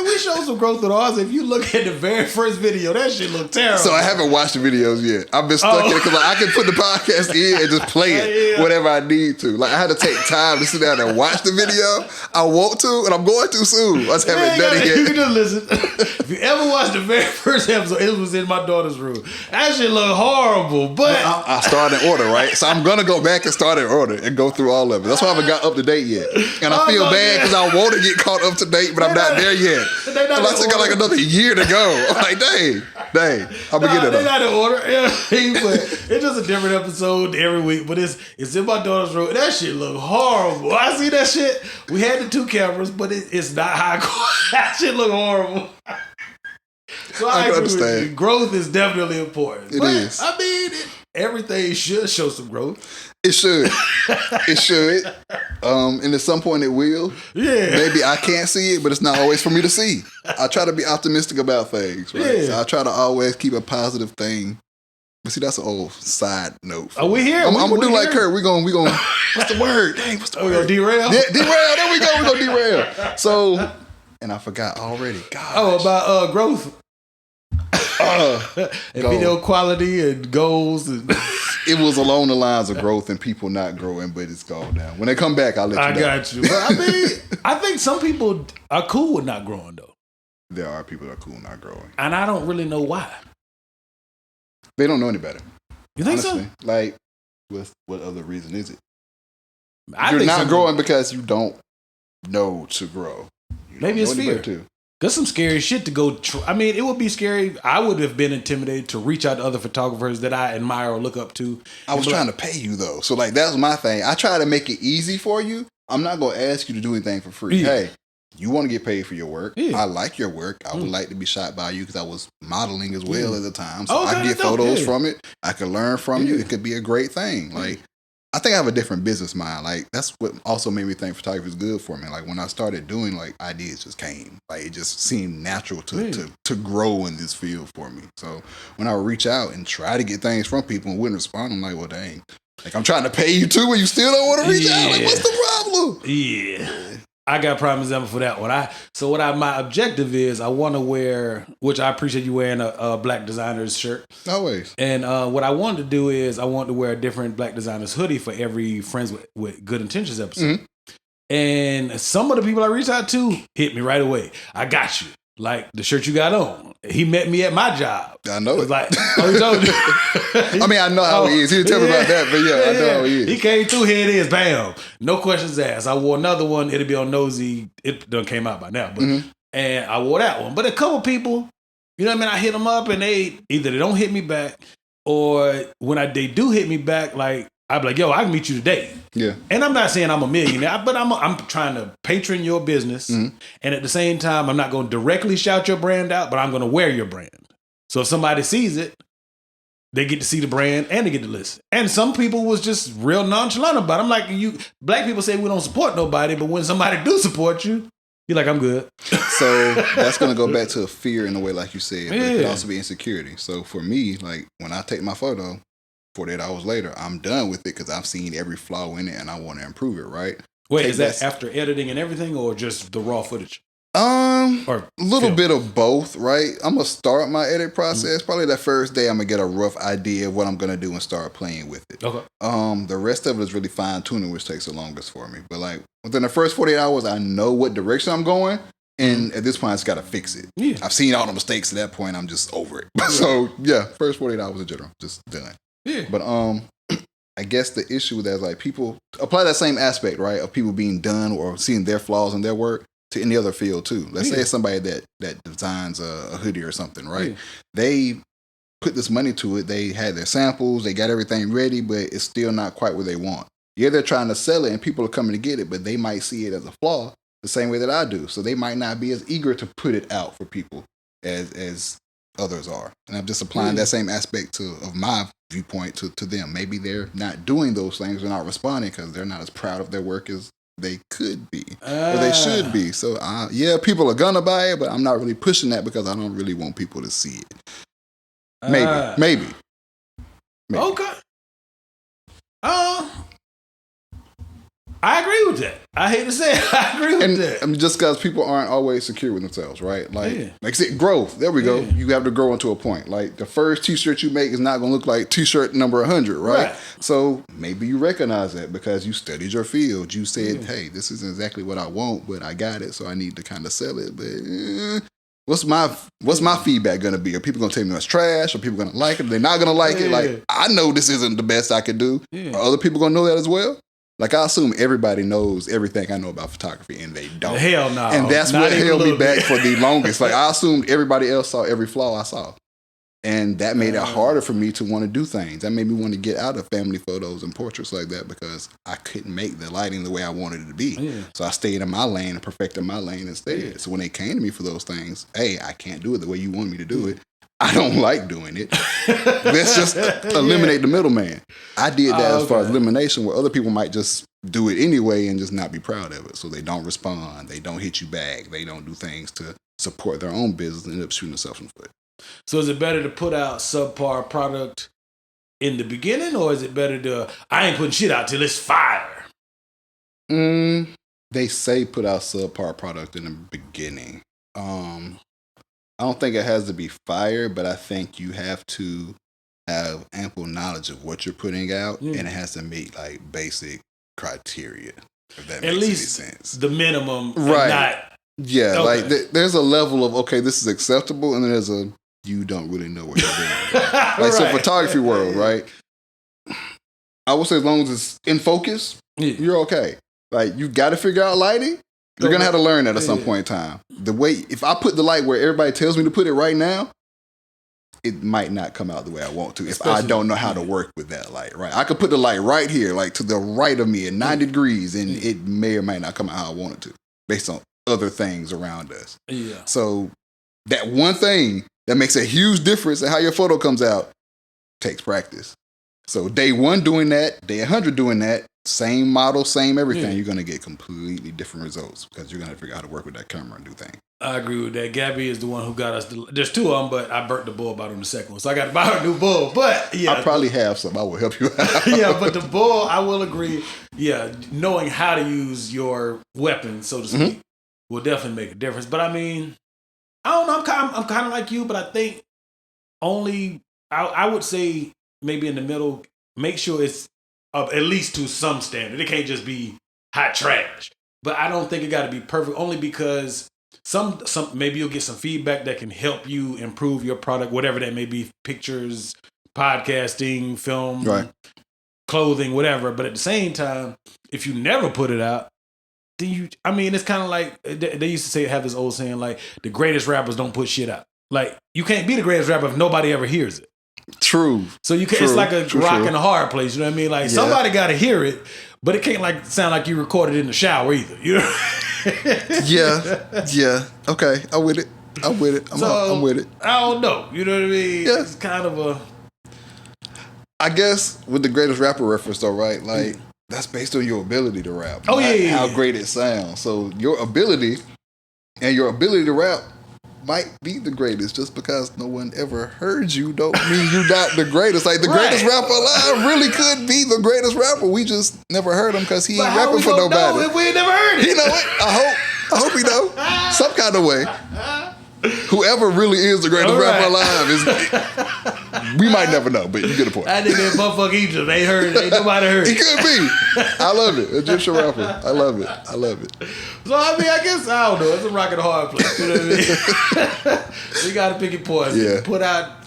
we showed some growth with ours. If you look at the very first video, that shit looked terrible. So I haven't watched the videos yet. I've been stuck in it because I can put the podcast in and just play it whenever I need to. Like, I had to take time to sit down and watch the video. I want to, and I'm going to soon. I just haven't done it yet. You can just listen. If you ever watched the very first episode, it was in my daughter's room. That shit looked horrible, but I started in order, right? So I'm gonna go back and start in order and go through all of it. That's why I haven't got up to date yet, and I feel bad because I want to get caught up to date, but I'm not there yet. I still got like another year to go. I'm like, dang, I'll be getting it. They're not in order. But it's just a different episode every week. But it's in my daughter's room. That shit look horrible. I see that shit. We had the 2 cameras, but it's not high quality. That shit look horrible. So I agree understand. with you. Growth is definitely important. It is. I mean, everything should show some growth. It should. It should. And at some point it will. Yeah. Maybe I can't see it, but it's not always for me to see. I try to be optimistic about things, right? Yeah. So I try to always keep a positive thing But see, that's an old side note. Oh, we here. I'm gonna do like Kurt. We going. What's the word? Dang, what's the word? We gonna derail. Yeah, derail. There we go. We gonna derail. So, and I forgot already. God. Oh, about growth. And video quality and goals. And it was along the lines of growth and people not growing, but it's gone now. When they come back, I'll let you know. I got you. But I mean, I think some people are cool with not growing though. There are people that are cool not growing, and I don't really know why. They don't know any better. You think honestly. so? Like, what other reason is it? You're not growing because you don't know to grow. Maybe it's fear too. There's some scary shit to go. I mean, it would be scary. I would have been intimidated to reach out to other photographers that I admire or look up to. I was trying to pay you though, so like that's my thing. I try to make it easy for you. I'm not gonna ask you to do anything for free. Yeah. Hey, you want to get paid for your work? Yeah. I like your work. I would like to be shot by you because I was modeling as well at the time, so I can get photos from it. I can learn from you. It could be a great thing. Like. I think I have a different business mind. Like, that's what also made me think photography is good for me. Like, when I started doing, like, ideas just came. Like, it just seemed natural to grow in this field for me. So, when I would reach out and try to get things from people and wouldn't respond, I'm like, well, dang. Like, I'm trying to pay you too and you still don't want to reach out? Like, what's the problem? Yeah. I got a prime example for that one. My objective is I want to wear, which I appreciate you wearing a black designer's shirt. Always. And what I wanted to do is I wanted to wear a different black designer's hoodie for every Friends with Good Intentions episode. Mm-hmm. And some of the people I reached out to hit me right away. I got you. Like the shirt you got on. He met me at my job. I know it. Like, he told you. I mean, I know how he is. He didn't tell me about that, but I know how he is. He came through, here it is, bam. No questions asked. I wore another one. It'll be on Nosy. It done came out by now. But and I wore that one. But a couple people, you know what I mean? I hit them up and they don't hit me back, or when they do hit me back, like, I'd be like, yo, I can meet you today. Yeah. And I'm not saying I'm a millionaire, but I'm trying to patron your business. Mm-hmm. And at the same time, I'm not going to directly shout your brand out, but I'm going to wear your brand. So if somebody sees it, they get to see the brand and they get to listen. And some people was just real nonchalant about it. I'm like, black people say we don't support nobody, but when somebody do support you, you're like, I'm good. So that's going to go back to a fear in a way, like you said. But it could also be insecurity. So for me, like when I take my photo, 48 hours later, I'm done with it because I've seen every flaw in it and I want to improve it, right? Wait, is that after editing and everything or just the raw footage? Or a little bit of both, right? I'm going to start my edit process. Mm-hmm. Probably that first day, I'm going to get a rough idea of what I'm going to do and start playing with it. Okay. The rest of it is really fine tuning, which takes the longest for me. But like within the first 48 hours, I know what direction I'm going. And at this point, I just got to fix it. Yeah. I've seen all the mistakes at that point. I'm just over it. Yeah. So yeah, first 48 hours in general, just done. Yeah. But I guess the issue with that is like people apply that same aspect, right, of people being done or seeing their flaws in their work to any other field too. Let's say it's somebody that designs a hoodie or something, right? Yeah. They put this money to it. They had their samples. They got everything ready, but it's still not quite what they want. Yeah, they're trying to sell it and people are coming to get it, but they might see it as a flaw the same way that I do. So they might not be as eager to put it out for people as others are. And I'm just applying that same aspect of my viewpoint to them. Maybe they're not doing those things. They're not responding because they're not as proud of their work as they could be or they should be. So yeah, people are gonna buy it, but I'm not really pushing that because I don't really want people to see it. Maybe. Okay. I agree with that. I hate to say it. I agree with that. I mean, just because people aren't always secure with themselves, right? Like I said, growth. There we go. You have to grow into a point. Like the first t-shirt you make is not going to look like t-shirt number 100, right? So maybe you recognize that because you studied your field. You said, hey, this isn't exactly what I want, but I got it, so I need to kind of sell it. But what's my feedback going to be? Are people going to tell me it's trash? Are people going to like it? Are they not going to like it? Like, I know this isn't the best I could do. Are other people going to know that as well? Like, I assume everybody knows everything I know about photography, and they don't. Hell no. And that's what held me back for the longest. Like, I assumed everybody else saw every flaw I saw. And that made it harder for me to want to do things. That made me want to get out of family photos and portraits like that because I couldn't make the lighting the way I wanted it to be. Yeah. So I stayed in my lane and perfected my lane instead. Yeah. So when they came to me for those things, hey, I can't do it the way you want me to do it. I don't like doing it. Let's just eliminate the middleman. I did that as far as elimination, where other people might just do it anyway and just not be proud of it. So they don't respond. They don't hit you back. They don't do things to support their own business and end up shooting themselves in the foot. So is it better to put out subpar product in the beginning, or is it better to I ain't putting shit out till it's fire? They say put out subpar product in the beginning. I don't think it has to be fire, but I think you have to have ample knowledge of what you're putting out, and it has to meet like basic criteria. If that At makes least any sense. the minimum, right? Not, yeah, okay. like there's a level of okay, this is acceptable, and then there's a you don't really know what you're doing. Like right. So, photography world, right? I would say as long as it's in focus, you're okay. Like you got to figure out lighting. You're gonna have to learn that at some point in time. The way if I put the light where everybody tells me to put it right now, it might not come out the way I want to if I don't know how to work with that light, right? I could put the light right here, like to the right of me at 90 degrees, and it may or may not come out how I want it to, based on other things around us. Yeah. So that one thing that makes a huge difference in how your photo comes out takes practice. So day 1 doing that, day 100 doing that, same model, same everything, you're going to get completely different results because you're going to figure out how to work with that camera and do things. I agree with that. Gabby is the one who got us. There's 2 of them, but I burnt the bulb out on the second one, so I got to buy a new bulb. But yeah, I probably have some. I will help you out. Yeah, but the bulb, I will agree. Yeah, knowing how to use your weapon, so to speak, will definitely make a difference. But I mean, I don't know. I'm kind of like you, but I think only I would say maybe in the middle. Make sure it's at least to some standard. It can't just be hot trash. But I don't think it got to be perfect. Only because some maybe you'll get some feedback that can help you improve your product, whatever that may be. Pictures, podcasting, film, clothing, whatever. But at the same time, if you never put it out, then it's kind of like they used to say, have this old saying like the greatest rappers don't put shit out. Like you can't be the greatest rapper if nobody ever hears it. True. So you can. It's like a rock in a hard place. You know what I mean? Like somebody got to hear it, but it can't like sound like you recorded it in the shower either. You know? Yeah. Okay. I'm with it. I'm with it. I don't know. You know what I mean? Yeah. It's kind of a. I guess with the greatest rapper reference though, right? Like that's based on your ability to rap. Oh yeah. How great it sounds. So your ability to rap might be the greatest. Just because no one ever heard you don't mean you're not the greatest. Like the greatest rapper alive really could be the greatest rapper. We just never heard him because he ain't rapping for nobody. Know if we ain't never heard it. He know it. I hope he know. Some kind of way. Whoever really is the greatest rapper alive is. We might never know, but you get a point. I think that motherfucker Egypt ain't heard it. Ain't nobody heard it. He could be. I love it. Egyptian rapper. I love it. So I mean, I guess I don't know. It's a rock and a hard place. You know what I mean? We gotta pick your poison. Yeah. Put out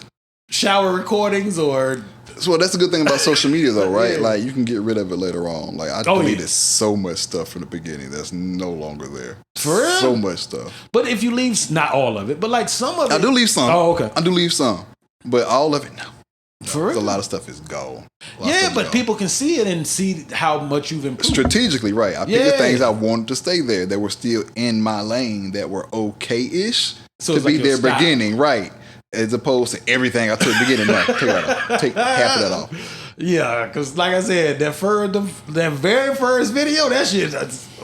shower recordings or. So that's the good thing about social media, though, right? Like you can get rid of it later on. Like I deleted so much stuff from the beginning that's no longer there. For real? So much stuff. But if you leave, not all of it, but like some of it, I do leave some. Oh, okay. I do leave some, but all of it, no. For real? A lot of stuff is gone. Yeah, but people can see it and see how much you've improved. Strategically, right? I picked the things I wanted to stay there that were still in my lane that were okay-ish to be their beginning, right? As opposed to everything I took at the beginning. No, take that off. Take half of that off. Yeah, because like I said, that very first video, that shit,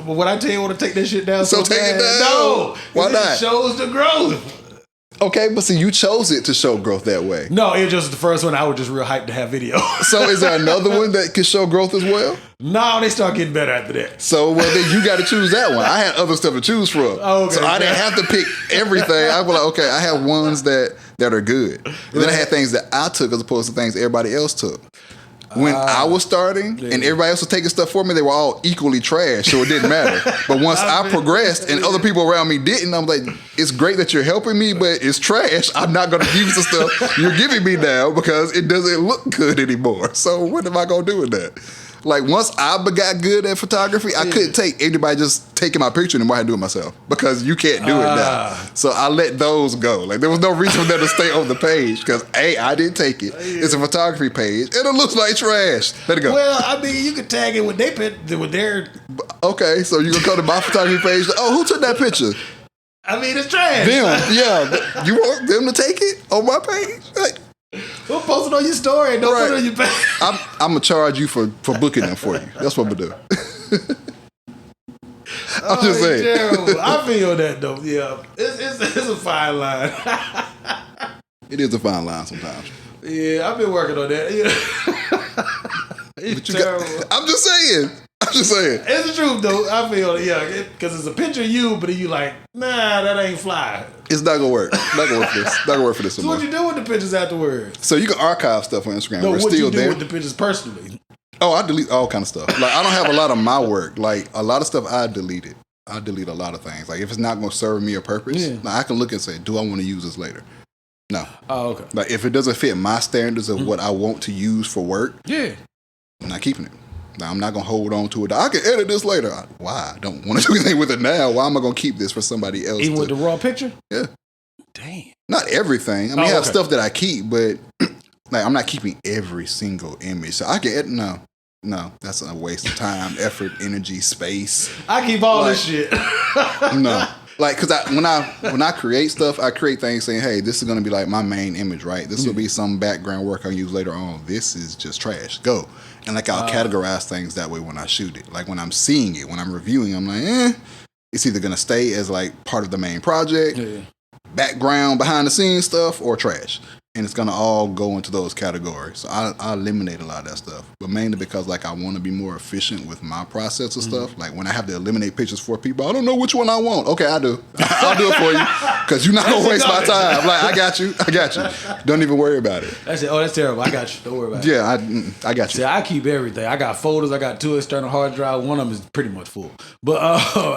when I tell you I want to take that shit down so take bad, it down. No. Why not? It shows the growth. Okay, but see, you chose it to show growth that way. No, it was just the first one. I was just real hyped to have video. So is there another one that can show growth as well? No, they start getting better after that. So, well, then you got to choose that one. I had other stuff to choose from. Okay, so I didn't have to pick everything. I was like, okay, I have ones that are good. And then I had things that I took as opposed to things everybody else took. When I was starting and everybody else was taking stuff for me, they were all equally trash, so it didn't matter. But once I progressed and other people around me didn't, I'm like, it's great that you're helping me, but it's trash. I'm not going to use the stuff you're giving me now because it doesn't look good anymore. So what am I going to do with that? Like, once I got good at photography, I couldn't take anybody just taking my picture anymore. I had to do it myself because you can't do it now. So I let those go. Like, there was no reason for them to stay on the page because, A, I didn't take it. It's a photography page, and it looks like trash. Let it go. Well, I mean, you could tag it with their... Okay, so you can come to my photography page. Oh, who took that picture? I mean, it's trash. Them, yeah. You want them to take it on my page? Like, we'll post it on your story and don't put it on your page. I'm going to charge you for booking them for you. That's what I'm going to do. I'm just saying. Terrible. I feel that, though. Yeah. It's a fine line. It is a fine line sometimes. Yeah, I've been working on that. It's terrible. I'm just saying. It's the truth, though. I feel, because it's a picture of you, but you like, nah, that ain't fly. It's not gonna work. Not gonna work for this. Not gonna work for this. So what you do with the pictures afterwards? So you can archive stuff on Instagram. No, We're what still you do there. with the pictures personally? Oh, I delete all kind of stuff. Like I don't have a lot of my work. Like a lot of stuff I deleted. I delete a lot of things. Like if it's not gonna serve me a purpose, like, I can look and say, do I want to use this later? No. Oh, okay. Like if it doesn't fit my standards of what I want to use for work, I'm not keeping it. Like, I'm not gonna hold on to it. I can edit this later. Why? I don't want to do anything with it now. Why am I gonna keep this for somebody else? Even with the raw picture? Yeah. Damn. Not everything. I mean, I have stuff that I keep, but like I'm not keeping every single image. So I can edit. No, that's a waste of time, effort, energy, space. I keep all this shit. No. Like, cause when I create stuff, I create things saying, "Hey, this is gonna be like my main image, right? This will be some background work I'll use later on. This is just trash. Go." And like I'll categorize things that way when I shoot it. Like when I'm seeing it, when I'm reviewing, I'm like, it's either gonna stay as like part of the main project, background, behind the scenes stuff, or trash. And it's gonna all go into those categories. So I eliminate a lot of that stuff, but mainly because like I want to be more efficient with my process of stuff. Like when I have to eliminate pictures for people, I don't know which one I want. Okay, I do. I'll do it for you because you're not gonna waste my time. Like I got you. Don't even worry about it. That's it. Oh, that's terrible. I got you. Don't worry about it. Yeah, I got you. See, I keep everything. I got folders. I got 2 external hard drives. One of them is pretty much full. But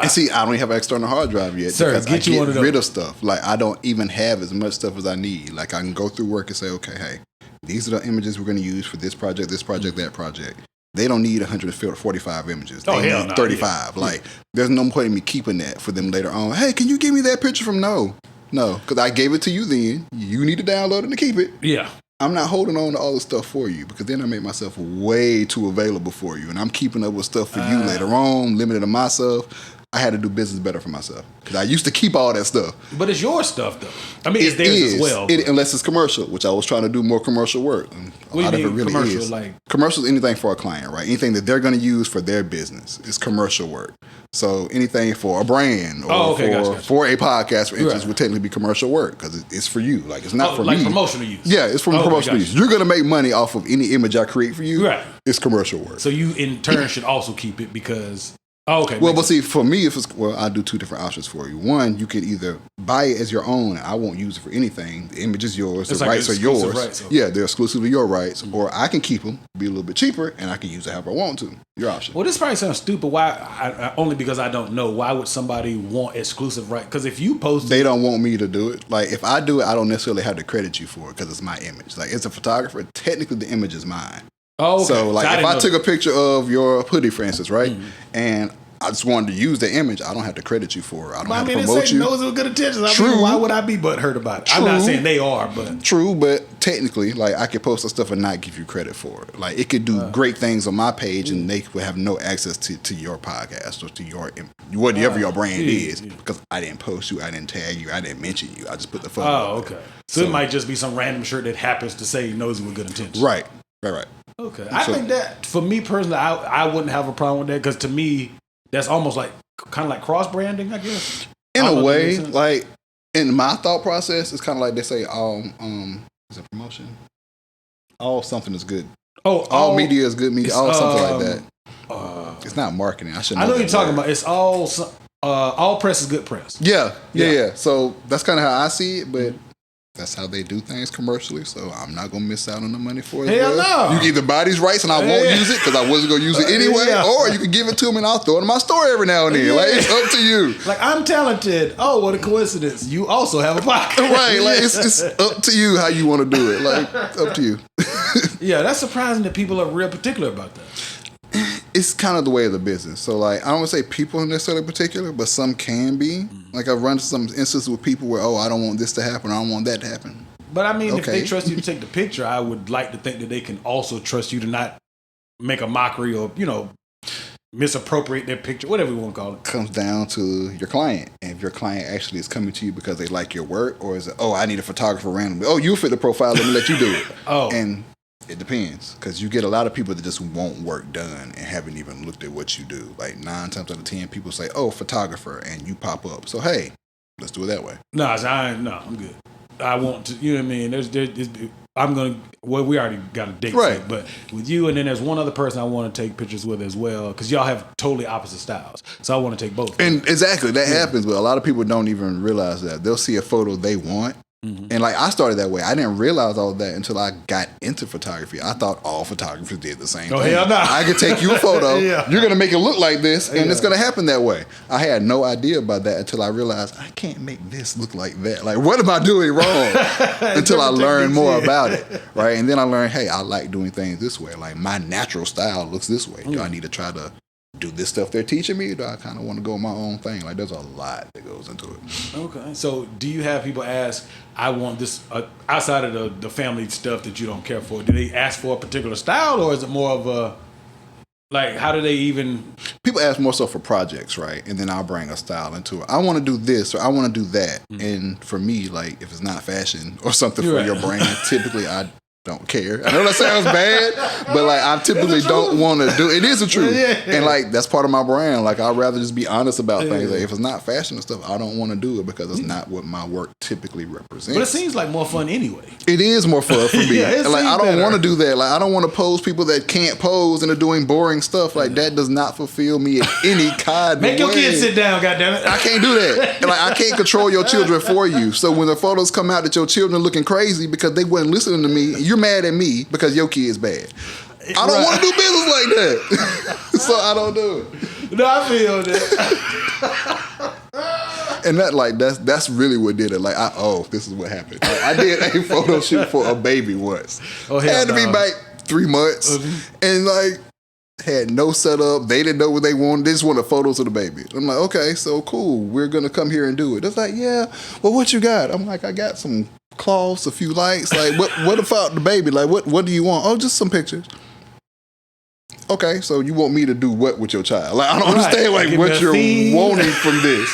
and see, I don't even have an external hard drive yet. Sir, because get you one of those. rid of stuff. Like I don't even have as much stuff as I need. Like I can go through work and say, okay, hey, these are the images we're going to use for this project, that project. They don't need 145 images. They need 35. Like, there's no point in me keeping that for them later on. Hey, can you give me that picture from No, because I gave it to you then. You need to download it to keep it. Yeah. I'm not holding on to all the stuff for you because then I make myself way too available for you. And I'm keeping up with stuff for you later on, limited to myself. I had to do business better for myself because I used to keep all that stuff. But it's your stuff, though. I mean, it's theirs as well. Unless it's commercial, which I was trying to do more commercial work. And a lot of it really commercial, is. Like? Commercial is anything for a client, right? Anything that they're going to use for their business is commercial work. So anything for a brand or for a podcast, for instance, would technically be commercial work because it's for you. Like, it's not for me. Like promotional use. Yeah, it's for promotional use. You're going to make money off of any image I create for you. Right. It's commercial work. So you, in turn, should also keep it because... Oh, okay. Well, but see, for me, I'll do 2 different options for you. One, you could either buy it as your own, and I won't use it for anything. The image is yours, the rights are yours. Rights, yeah, they're exclusively your rights. Mm-hmm. Or I can keep them, be a little bit cheaper, and I can use it however I want to. Your option. Well, this probably sounds stupid. Why? Only because I don't know. Why would somebody want exclusive rights? Because if you post, they don't want me to do it. Like if I do it, I don't necessarily have to credit you for it because it's my image. Like as a photographer, technically the image is mine. Oh, okay. So like if I took a picture of your hoodie, for instance, right, and I just wanted to use the image, I don't have to credit you for it. I don't have to promote you. Those are good intentions. True. Why would I be butthurt about it? True. I'm not saying they are, but... True, but technically, like, I could post the stuff and not give you credit for it. Like, it could do great things on my page and they would have no access to your podcast or to your... whatever your brand is. Because I didn't post you, I didn't tag you, I didn't mention you. I just put the photo. Oh, okay. So it might just be some random shirt that happens to say Nosy with good intentions. Right. Okay. I think that, for me personally, I wouldn't have a problem with that because to me... That's almost like kind of like cross branding, I guess. In a way, like in my thought process, it's kind of like they say, is it promotion? All something is good. All media is good media. All something like that. It's not marketing. I shouldn't. I know what you're talking about. It's all press is good press. Yeah. So that's kind of how I see it, but. That's how they do things commercially, so I'm not gonna miss out on the money for it. Hell no! You can either buy these rights and I won't use it because I wasn't gonna use it anyway, or you can give it to me and I'll throw it in my store every now and then. Like it's up to you. Like I'm talented. Oh, what a coincidence! You also have a pocket, right? Like it's up to you how you want to do it. Like up to you. Yeah, that's surprising that people are real particular about that. It's kind of the way of the business. So, like, I don't want to say people are necessarily particular, but some can be. Like, I've run into some instances with people where, I don't want this to happen, I don't want that to happen. But, I mean, if they trust you to take the picture, I would like to think that they can also trust you to not make a mockery or, misappropriate their picture, whatever you want to call it. Comes down to your client. And if your client actually is coming to you because they like your work, or is it, I need a photographer randomly. You fit the profile, let me let you do it. And it depends, because you get a lot of people that just want work done and haven't even looked at what you do. Like 9 times out of 10, people say, photographer, and you pop up. So, hey, let's do it that way. No, I'm good. I want to, you know what I mean? we already got a date Right. set, but with you and then there's one other person I want to take pictures with as well because y'all have totally opposite styles. So I want to take both. And exactly, that happens, but a lot of people don't even realize that. They'll see a photo they want. And like I started that way. I didn't realize all that until I got into photography. I thought all photographers did the same thing. Hell no. I could take you a photo. Yeah. You're gonna make it look like this, and it's gonna happen that way. I had no idea about that until I realized I can't make this look like that. Like, what am I doing wrong? Until I learned more about it, right? And then I learned, hey, I like doing things this way. Like my natural style looks this way. Do I need to try to do this stuff they're teaching me? Or do I kind of want to go my own thing? Like, there's a lot that goes into it. Okay. So do you have people ask, I want this, outside of the family stuff that you don't care for, do they ask for a particular style or is it more of a, like, how do they even? People ask more so for projects, right? And then I'll bring a style into it. I want to do this or I want to do that. And for me, like, if it's not fashion or something for your brand, typically I don't care. I know that sounds bad, but like I typically don't want to do it. It is the truth. And like that's part of my brand. Like I'd rather just be honest about things. Like if it's not fashion and stuff, I don't want to do it because it's not what my work typically represents. But it seems like more fun anyway. It is more fun for me. Like I don't want to do that. Like I don't want to pose people that can't pose and are doing boring stuff. Like that does not fulfill me in any kind Make of your way. kids sit down, goddammit. I can't do that. Like I can't control your children for you. So when the photos come out that your children are looking crazy because they wasn't listening to me, you're mad at me because your kid's bad. I don't want to do business like that. So I don't do it. No, I feel that. And that like that's really what did it. Like this is what happened. Like, I did a photo shoot for a baby once. Had to be back 3 months. And like had no setup. They didn't know what they wanted. They just wanted photos of the baby. I'm like, okay, so cool. We're gonna come here and do it. It's like, yeah. Well, what you got? I'm like, I got some cloths, a few lights. Like, what about the baby? Like, what do you want? Oh, just some pictures. Okay, so you want me to do what with your child? Like, I don't understand like what you're wanting from this.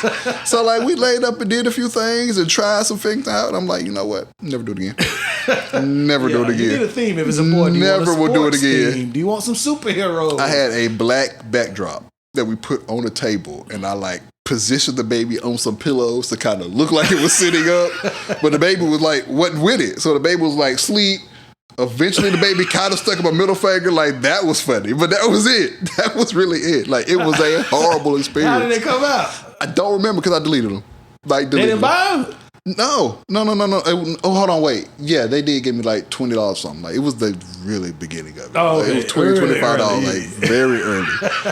So like we laid up and did a few things and tried some things out. I'm like, you know what? Never do it again. Never do it again. You need a theme if it's important. Never will do it again. Theme? Do you want some superheroes? I had a black backdrop that we put on a table, and I like positioned the baby on some pillows to kind of look like it was sitting up, but the baby was like wasn't with it. So the baby was like sleep. Eventually the baby kind of stuck up a middle finger. Like that was funny, but that was it. That was really it. Like it was a horrible experience. How did they come out? I don't remember because I deleted them. Like they didn't buy them? No. Oh, hold on, wait. Yeah, they did give me like $20 or something. Like it was the really beginning of it. Oh, like, it was $20, $25, like very early.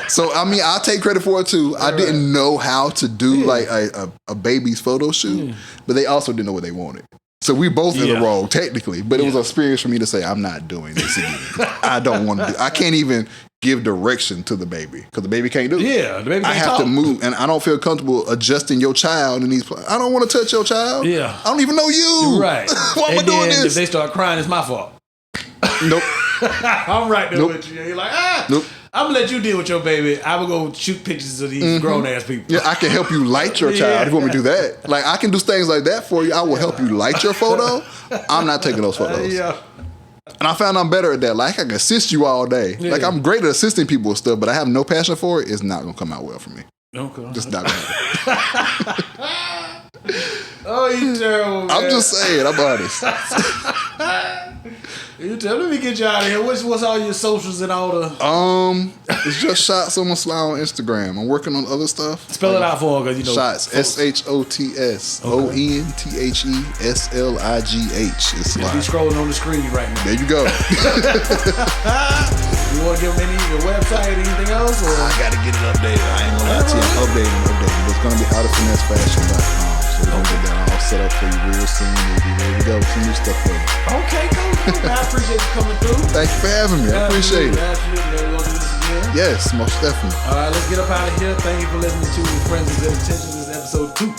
So I mean, I'll take credit for it too. I didn't know how to do like a baby's photo shoot, but they also didn't know what they wanted. So we both in the wrong technically, but it was an experience for me to say, I'm not doing this again. I don't want to do. I can't even give direction to the baby because the baby can't do it. Yeah, the baby can't I have to move, and I don't feel comfortable adjusting your child in these. I don't want to touch your child. Yeah, I don't even know you. Right. Why am I doing this? If they start crying, it's my fault. Nope. I'm right there with you. You're like, nope. I'm gonna let you deal with your baby. I will go shoot pictures of these grown ass people. Yeah, I can help you light your child if you want me to do that. Like I can do things like that for you. I will help you light your photo. I'm not taking those photos. And I found I'm better at that. Like I can assist you all day. Like I'm great at assisting people with stuff, but I have no passion for it. It's not gonna come out well for me. Okay. Just not gonna happen. Oh, you terrible, man. I'm just saying, I'm honest. Let me get you out of here. What's all your socials and all the? It's just Shotz on Sligh on Instagram. I'm working on other stuff. Spell it out for her, because you know. Shotz, SHOTS, ONTHESLIGH. It's Sligh. Be scrolling on the screen right now. There you go. You want to give them your website, anything else? Or? I got to get it updated. I ain't gonna lie to you. I'm updating. But it's gonna be outoffinessefashion.com. So we're gonna get that all set up for you real soon. We'll be ready to go. Some new stuff for you. Okay, cool. I appreciate you coming through. Thank you for having me. I appreciate it. Absolutely. We're gonna do this again. Yes, most definitely. All right, let's get up out of here. Thank you for listening to Friends with Good Intentions. This is episode 2.